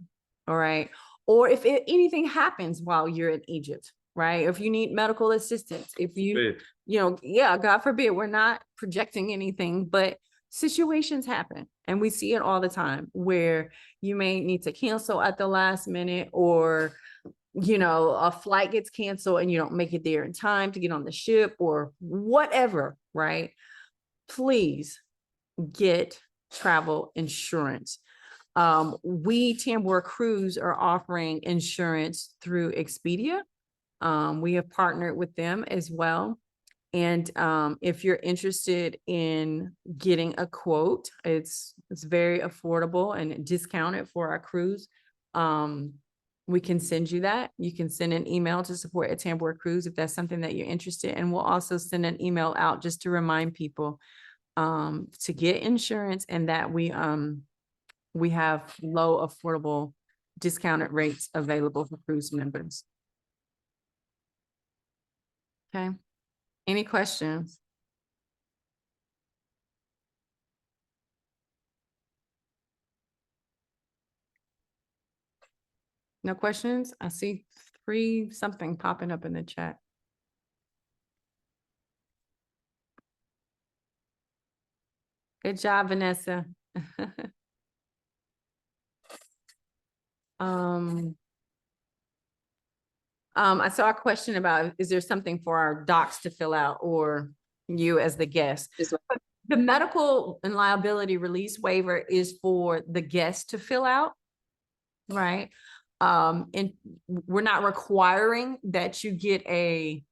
All right. Or if anything happens while you're in Egypt, right? If you need medical assistance, if you, yeah, God forbid, we're not projecting anything, but situations happen. And we see it all the time where you may need to cancel at the last minute, or, a flight gets canceled and you don't make it there in time to get on the ship or whatever, right? Please get travel insurance. We, Tambor Cruise, are offering insurance through Expedia. We have partnered with them as well. And if you're interested in getting a quote, it's very affordable and discounted for our cruise. We can send you that. You can send an email to support@Tambor Cruise if that's something that you're interested in. We'll also send an email out just to remind people to get insurance, and that we have low, affordable, discounted rates available for cruise members. Okay. Any questions? No questions? I see 3 something popping up in the chat. Good job, Vanessa. I saw a question about, is there something for our docs to fill out or you as the guest? The medical and liability release waiver is for the guest to fill out, right? And we're not requiring that you get I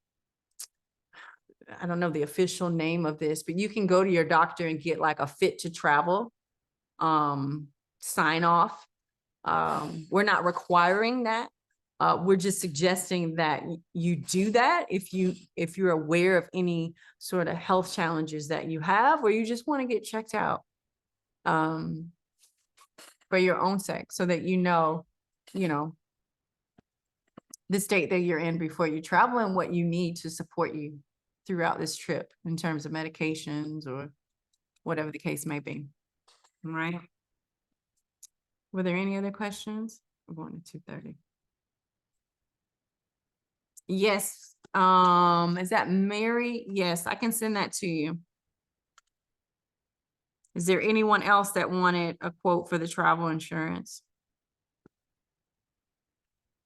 don't know the official name of this, but you can go to your doctor and get like a fit to travel sign off. We're not requiring that. We're just suggesting that you do that if you're aware of any sort of health challenges that you have, or you just want to get checked out for your own sake, so that you know the state that you're in before you travel and what you need to support you throughout this trip in terms of medications or whatever the case may be. All right. Were there any other questions? We're going to 2:30. Yes. Is that Mary? Yes, I can send that to you. Is there anyone else that wanted a quote for the travel insurance?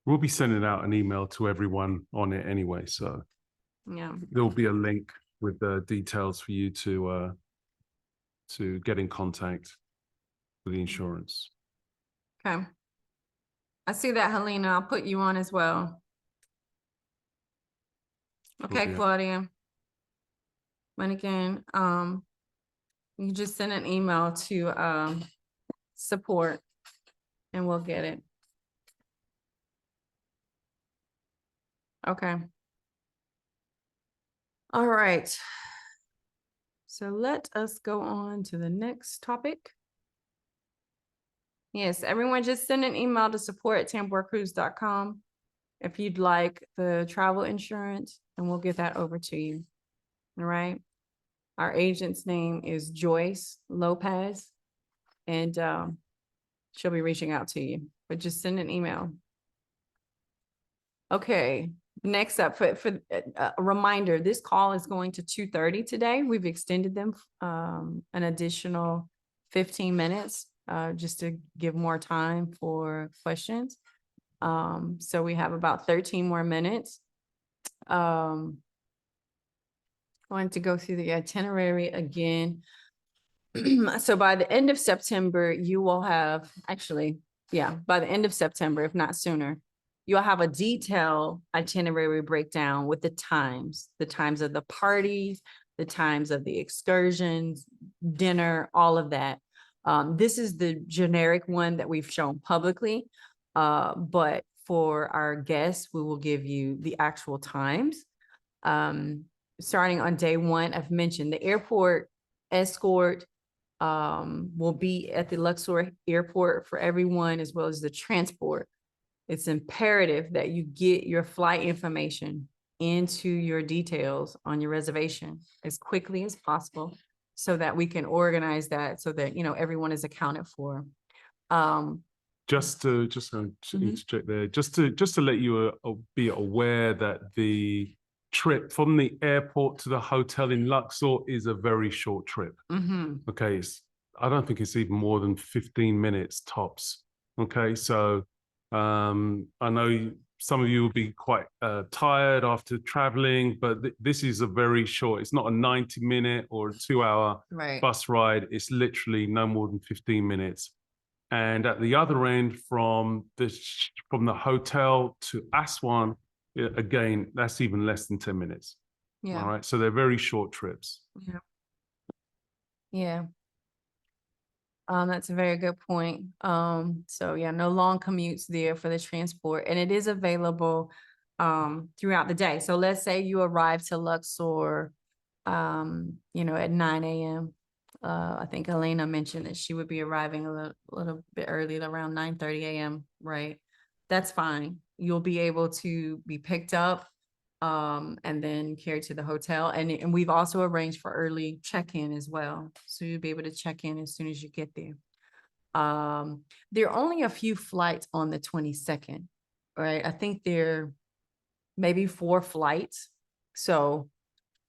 We'll be sending out an email to everyone on it anyway, so yeah, there'll be a link with the details for you to get in contact with the insurance. Okay. I see that, Helena. I'll put you on as well. Okay, Claudia. And again, you just send an email to support and we'll get it. Okay. All right. So let us go on to the next topic. Yes, everyone just send an email to support@tamborcruise.com if you'd like the travel insurance, and we'll get that over to you. All right. Our agent's name is Joyce Lopez, and she'll be reaching out to you, but just send an email. Okay. Next up, for a reminder, this call is going to 2:30 today. We've extended them an additional 15 minutes just to give more time for questions. So we have about 13 more minutes. Going to go through the itinerary again. So by the end of September, you will have by the end of September, if not sooner, you'll have a detailed itinerary breakdown with the times of the parties, the times of the excursions, dinner, all of that. This is the generic one that we've shown publicly, but for our guests, we will give you the actual times. Starting on day 1, I've mentioned the airport escort will be at the Luxor airport for everyone, as well as the transport. It's imperative that you get your flight information into your details on your reservation as quickly as possible. so that we can organize that so that, everyone is accounted for. Just to interject there, just to let you be aware that the trip from the airport to the hotel in Luxor is a very short trip. Okay, I don't think it's even more than 15 minutes tops. Okay, so I know some of you will be quite tired after traveling, but this is a very short, it's not a 90-minute or a 2-hour bus ride. It's literally no more than 15 minutes. And at the other end, from the hotel to Aswan, again, that's even less than 10 minutes. Yeah. All right. So they're very short trips. Yeah. Yeah. That's a very good point. So yeah, no long commutes there for the transport, and it is available throughout the day. So let's say you arrive to Luxor, at 9 a.m. I think Elena mentioned that she would be arriving a little bit early, around 9:30 a.m. Right? That's fine. You'll be able to be picked up and then carried to the hotel. And we've also arranged for early check-in as well. So you'll be able to check in as soon as you get there. There are only a few flights on the 22nd, right? I think there are maybe 4 flights. So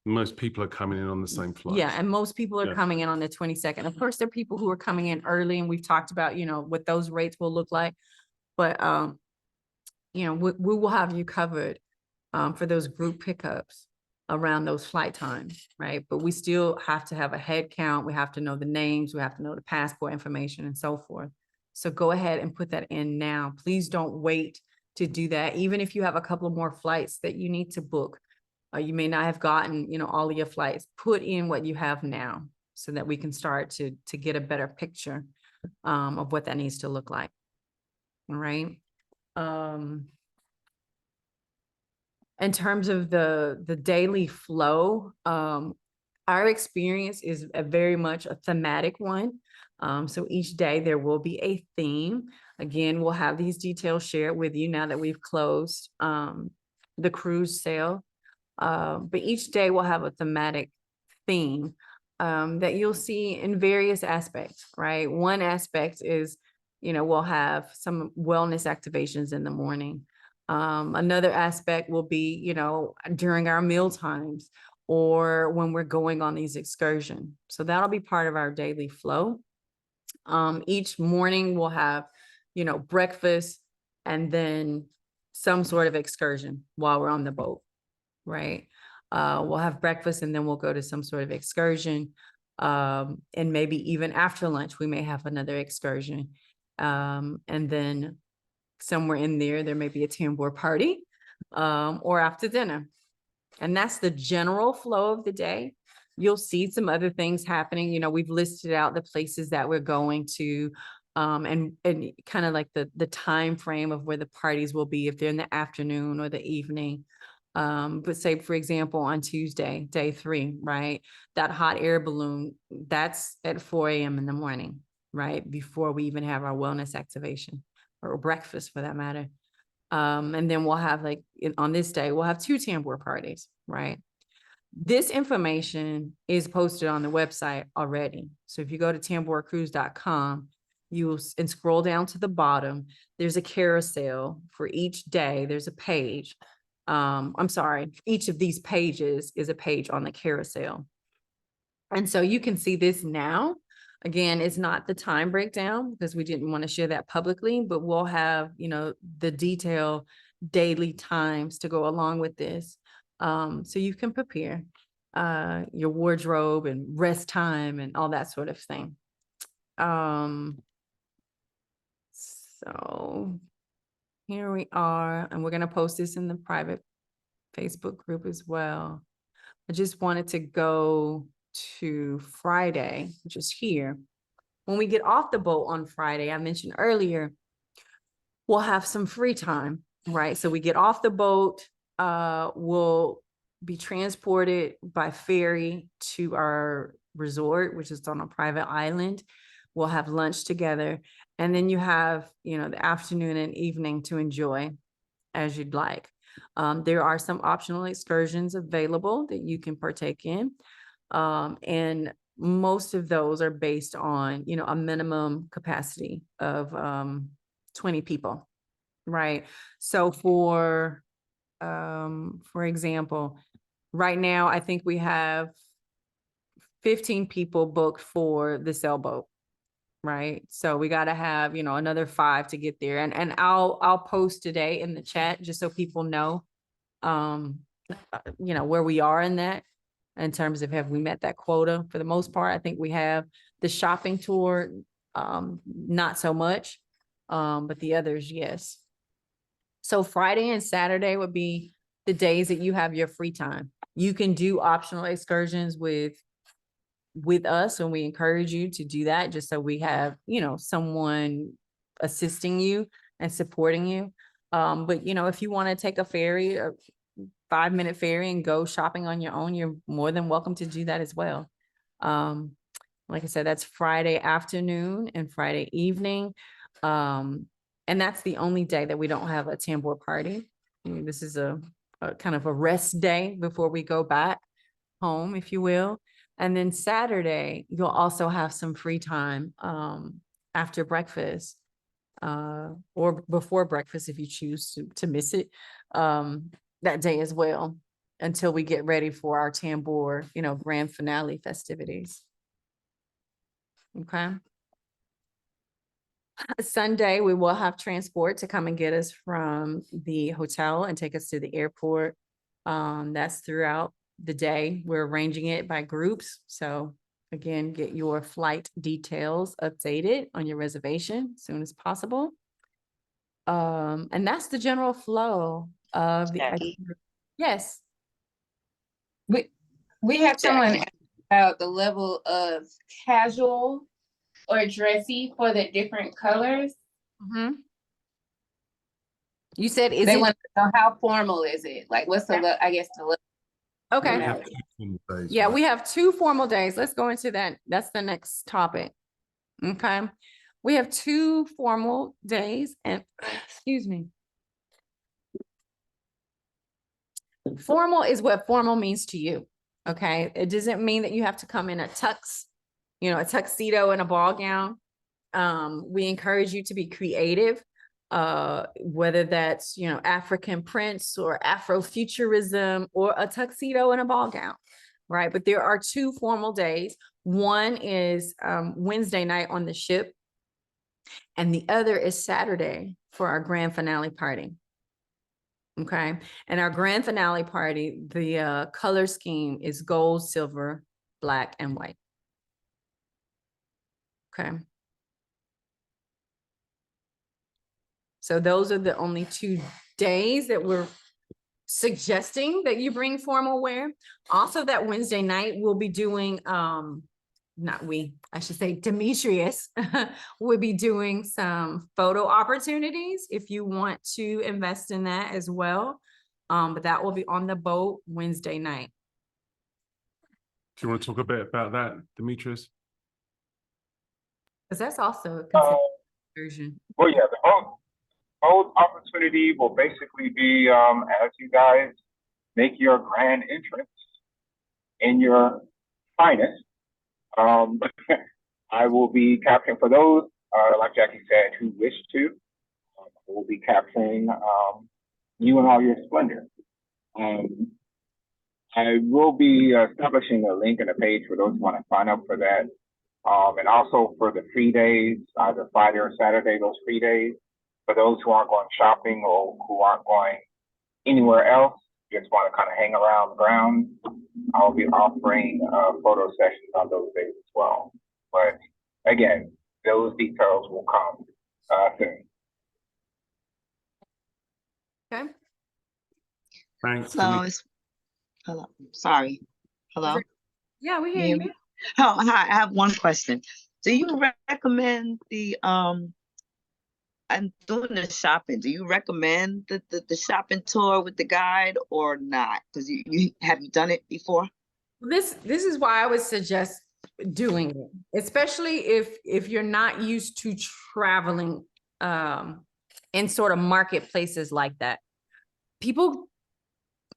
most people are coming in on the same flight. yeah, and most people are coming in on the 22nd. Of course, there are people who are coming in early, and we've talked about, what those rates will look like. But, we will have you covered for those group pickups around those flight times, right? But we still have to have a head count. We have to know the names. We have to know the passport information and so forth. So go ahead and put that in now. Please don't wait to do that. Even if you have a couple of more flights that you need to book, you may not have gotten, all of your flights. Put in what you have now so that we can start to get a better picture of what that needs to look like. All right. In terms of the daily flow, our experience is very much a thematic one. So each day there will be a theme. Again, we'll have these details shared with you now that we've closed the cruise sale. But each day will have a thematic theme that you'll see in various aspects, right? One aspect is, we'll have some wellness activations in the morning. Another aspect will be, during our meal times or when we're going on these excursions. So that'll be part of our daily flow. Each morning we'll have, breakfast and then some sort of excursion while we're on the boat, right? We'll have breakfast and then we'll go to some sort of excursion. And maybe even after lunch, we may have another excursion. And then somewhere in there may be a Tambor party or after dinner. And that's the general flow of the day. You'll see some other things happening. We've listed out the places that we're going to and kind of like the time frame of where the parties will be, if they're in the afternoon or the evening. But say, for example, on Tuesday, day 3, right? That hot air balloon, that's at 4 a.m. in the morning, right? Before we even have our wellness activation or breakfast for that matter. And then we'll have on this day, we'll have 2 Tambor parties, right? This information is posted on the website already. So if you go to tamborcruise.com, and scroll down to the bottom, there's a carousel for each day. There's a page. I'm sorry, each of these pages is a page on the carousel. And so you can see this now. Again, it's not the time breakdown because we didn't want to share that publicly, but we'll have, the detailed daily times to go along with this. So you can prepare your wardrobe and rest time and all that sort of thing. So here we are, and we're going to post this in the private Facebook group as well. I just wanted to go to Friday, which is here. When we get off the boat on Friday, I mentioned earlier, we'll have some free time, right? So we get off the boat, we'll be transported by ferry to our resort, which is on a private island. We'll have lunch together. And then you have, the afternoon and evening to enjoy as you'd like. There are some optional excursions available that you can partake in. And most of those are based on, you know, a minimum capacity of 20 people, right? So for example, right now, I think we have 15 people booked for the sailboat, right? So we got to have, you know, another 5 to get there. And I'll post today in the chat just so people know, you know, where we are in that, in terms of have we met that quota. For the most part, I think we have. The shopping tour, not so much, but the others, yes. So Friday and Saturday would be the days that you have your free time. You can do optional excursions with us, and we encourage you to do that, just so we have, you know, someone assisting you and supporting you. But you know, if you want to take a ferry, a 5-minute ferry, and go shopping on your own, you're more than welcome to do that as well. Like I said, that's Friday afternoon and Friday evening. And that's the only day that we don't have a Tambor party. I mean, this is a kind of a rest day before we go back home, if you will. And then Saturday, you'll also have some free time after breakfast, or before breakfast if you choose to miss it, that day as well, until we get ready for our Tambor, you know, grand finale festivities. Okay. Sunday, we will have transport to come and get us from the hotel and take us to the airport. That's throughout the day. We're arranging it by groups. So again, get your flight details updated on your reservation as soon as possible. And that's the general flow of the Jackie? Yes. We have someone ask about the level of casual or dressy for the different colors. You said, is they it? want to know how formal is it? Like, what's the I guess the look. Okay. Yeah, we have 2 formal days. Let's go into that. That's the next topic. Okay. We have 2 formal days, and excuse me. Formal is what formal means to you. Okay. It doesn't mean that you have to come in a tux, you know, a tuxedo and a ball gown. We encourage you to be creative, whether that's, you know, African prints or Afrofuturism or a tuxedo and a ball gown, right? But there are 2 formal days. One is Wednesday night on the ship, and the other is Saturday for our grand finale party. Okay. And our grand finale party, the color scheme is gold, silver, black, and white. Okay. So those are the only 2 days that we're suggesting that you bring formal wear. Also, that Wednesday night, we'll be doing, I should say Demetrius will be doing some photo opportunities if you want to invest in that as well. But that will be on the boat Wednesday night. Do you want to talk a bit about that, Demetrius? Because that's also a consideration. Well, yeah, the boat opportunity will basically be as you guys make your grand entrance in your finest. I will be capturing for those, like Jackie said, who wish to. I will be capturing you in all your splendor. I will be establishing a link and a page for those who want to sign up for that. And also for the free days, either Friday or Saturday, those free days. For those who aren't going shopping or who aren't going anywhere else, just want to kind of hang around the grounds, I'll be offering photo sessions on those days as well. But again, those details will come soon. Okay. Thanks. So it's, hello, sorry. Hello? Yeah, we hear Yeah. you. Oh, hi, I have one question. Do you recommend I'm doing the shopping. Do you recommend the shopping tour with the guide or not? Because you have you done it before? This is why I would suggest doing it, especially if you're not used to traveling in sort of marketplaces like that. People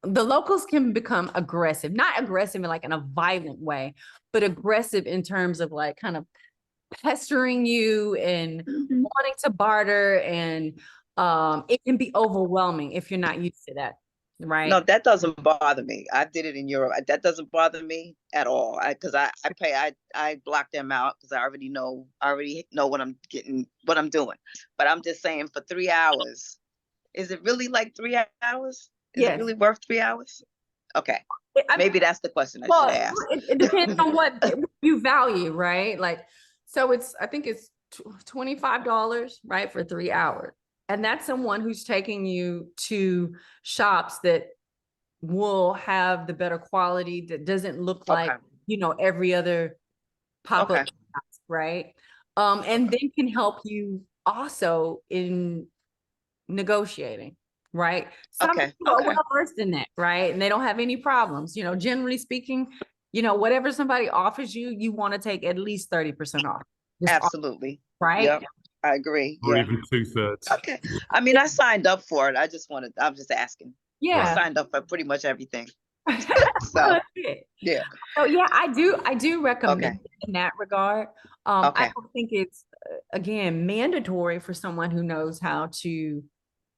the locals can become aggressive, not aggressive in like in a violent way, but aggressive in terms of like kind of pestering you and wanting to barter, and it can be overwhelming if you're not used to that, right? No, that doesn't bother me. I did it in Europe. That doesn't bother me at all. Because I block them out because I already know what I'm getting, what I'm doing. But I'm just saying, for 3 hours, is it really like 3 hours? Is it Yes. really worth 3 hours? Okay. Maybe that's the question I Well, should ask. it depends on what you value, right? Like, so I think it's $25, right, for 3 hours. And that's someone who's taking you to shops that will have the better quality, that doesn't look like, every other pop-up shop, right? And then can help you also in negotiating, right? Some people are well versed in that, right? And they don't have any problems. Generally speaking, whatever somebody offers you, you want to take at least 30% off. Absolutely. Right? Yep. I agree. Or Yeah. even 2/3. Okay. I mean, I signed up for it. I'm just asking. Yeah. I signed up for pretty much everything. So yeah. So yeah, I do recommend it in that regard. I don't think it's again mandatory for someone who knows how to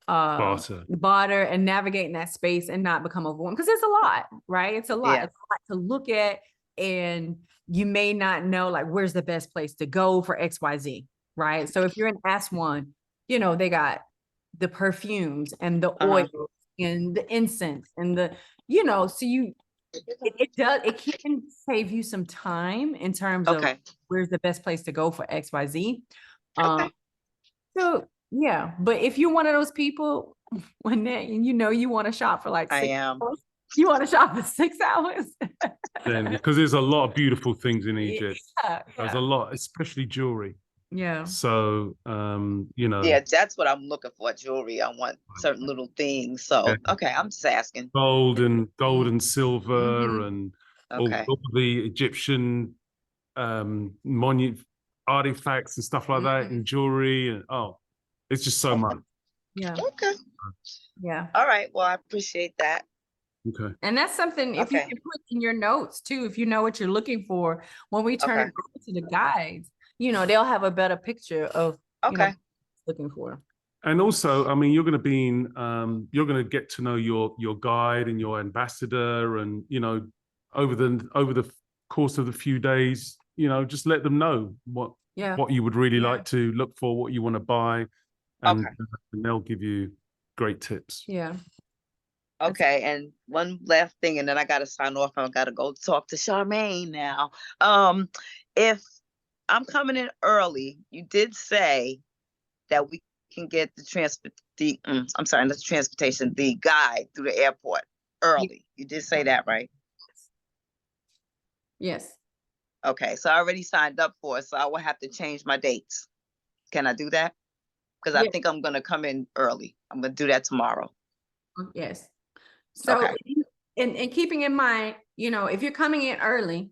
barter and navigate in that space and not become overwhelmed, because it's a lot, right? It's a lot. Yeah. It's a lot to look at, and you may not know like where's the best place to go for XYZ, right? So if you're in Aswan, they got the perfumes and the oils and the incense and the, so it can save you some time in terms of where's the best place to go for XYZ. So yeah, but if you're one of those people when you want to shop for like 6 hours, you want to shop for 6 hours. Then because there's a lot of beautiful things in Egypt. There's a Yeah. lot, especially jewelry. Yeah. So Yeah, that's what I'm looking for, jewelry. I want certain little things. So I'm just asking. Gold and silver and all the Egyptian artifacts and stuff like that, and jewelry, and it's just so much. Yeah. Okay. Yeah. All right. Well, I appreciate that. Okay. And that's something if you can put in your notes too, if you know what you're looking for, when we turn it over to the guides, they'll have a better picture of looking for. And also, I mean, you're going to be you're going to get to know your guide and your ambassador, and over the course of the few days, just let them know what you would really like to look for, what you want to buy, and they'll give you great tips. Yeah. Okay, and one last thing, and then I got to sign off. I got to go talk to Charmaine now. If I'm coming in early, you did say that we can get the transportation, the guide through the airport early. You did say that, right? Yes. Okay, so I already signed up for it, so I will have to change my dates. Can I do that? Because I think I'm going to come in early. I'm going to do that tomorrow. Yes. So, and keeping in mind, if you're coming in early,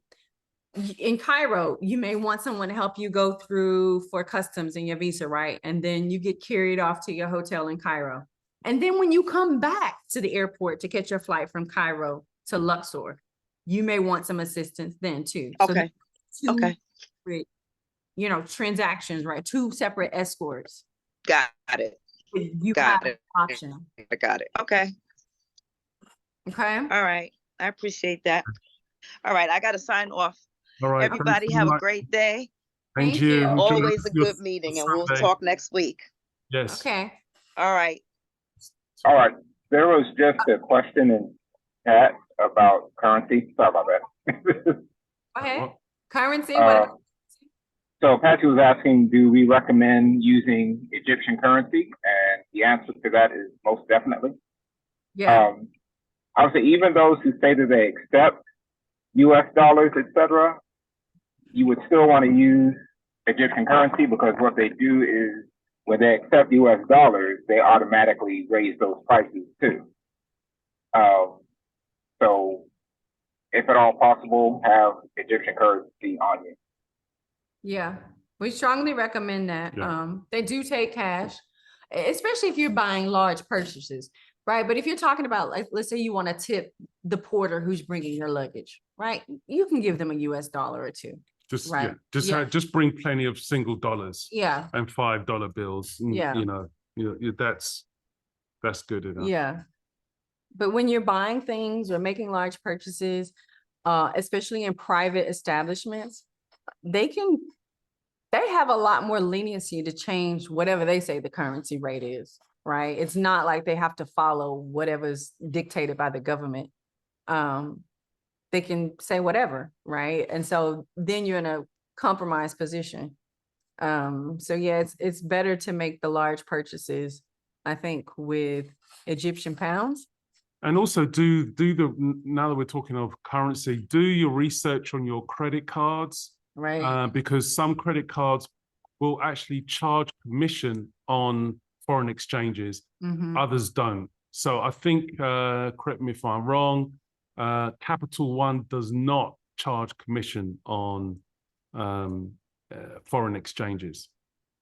in Cairo, you may want someone to help you go through for customs and your visa, right? And then you get carried off to your hotel in Cairo. And then when you come back to the airport to catch your flight from Cairo to Luxor, you may want some assistance then too. Okay. So transactions, right? 2 separate escorts. Got it. You got an option. I got it. Okay. Okay. All right. I appreciate that. All right. I got to sign off. All right. Everybody have a great day. Thank you. Always a good meeting, and we'll talk next week. Yes. Okay. All right. All right. There was just a question in chat about currency. Sorry about that. Go ahead. Currency. So Patsy was asking, do we recommend using Egyptian currency? And the answer to that is most definitely. Yeah. I would say even those who say that they accept US dollars, etc., you would still want to use Egyptian currency, because what they do is when they accept US dollars, they automatically raise those prices too. So if at all possible, have Egyptian currency on you. Yeah, we strongly recommend that. Yeah. They do take cash, especially if you're buying large purchases. Right, but if you're talking about, like, let's say you want to tip the porter who's bringing your luggage, right? You can give them a US dollar or two. Just Right. just bring plenty of single dollars Yeah, and $5 bills. And, Yeah. that's good enough. yeah. But when you're buying things or making large purchases, especially in private establishments, they have a lot more leniency to change whatever they say the currency rate is, right? It's not like they have to follow whatever's dictated by the government. They can say whatever, right? And so then you're in a compromised position. So yeah, it's better to make the large purchases, I think, with Egyptian pounds. And also now that we're talking of currency, do your research on your credit cards. Right. Because some credit cards will actually charge commission on foreign exchanges. Mhm. Others don't. So I think, correct me if I'm wrong, Capital One does not charge commission on foreign exchanges,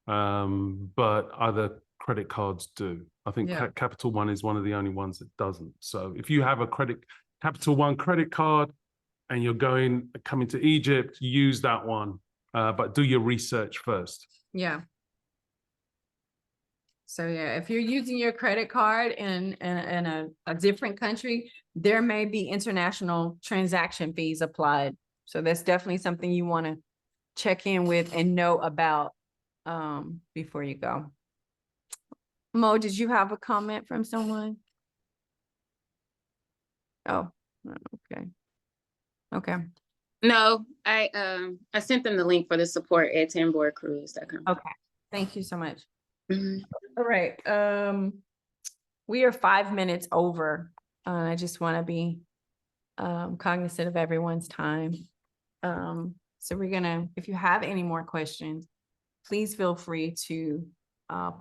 but other credit cards do. I think Yeah. Capital One is one of the only ones that doesn't. So if you have a Capital One credit card and you're coming to Egypt, use that one, but do your research first. Yeah. So yeah, if you're using your credit card in a different country, there may be international transaction fees applied. So that's definitely something you want to check in with and know about before you go. Mo, did you have a comment from someone? Oh, okay. Okay. No, I sent them the link for the support at tamborcruise.com. Okay. Thank you so much. Mhm. All right. We are 5 minutes over. I just want to be cognizant of everyone's time. So we're gonna, if you have any more questions, please feel free to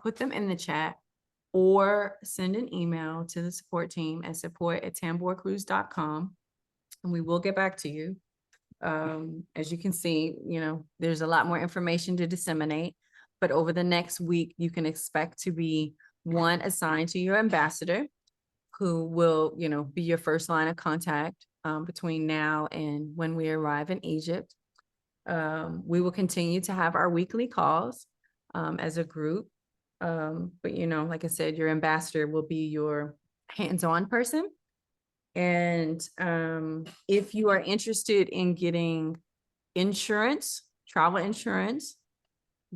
put them in the chat or send an email to the support team at support@tamborcruise.com, and we will get back to you. As you can see, there's a lot more information to disseminate, but over the next week, you can expect to be one assigned to your ambassador, who will, be your first line of contact between now and when we arrive in Egypt. We will continue to have our weekly calls as a group. But like I said, your ambassador will be your hands-on person. And if you are interested in getting insurance, travel insurance,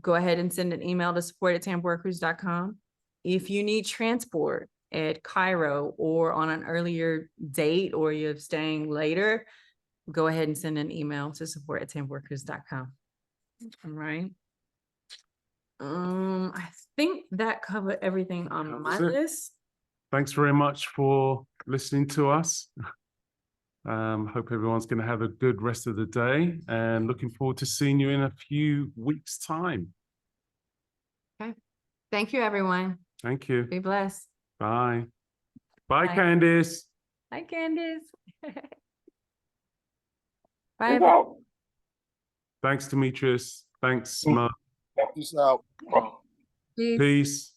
go ahead and send an email to support@tamborcruise.com. If you need transport at Cairo or on an earlier date, or you're staying later, go ahead and send an email to support@tamborcruise.com. All right. I think that covered everything on my list. Thanks very much for listening to us. Hope everyone's going to have a good rest of the day, and looking forward to seeing you in a few weeks' time. Okay. Thank you, everyone. Thank you. Be blessed. Bye. Bye, Bye. Candice. Hi, Candice. Bye, everyone. Thanks, Demetrius. Thanks, Mo. Peace out. Peace. Peace.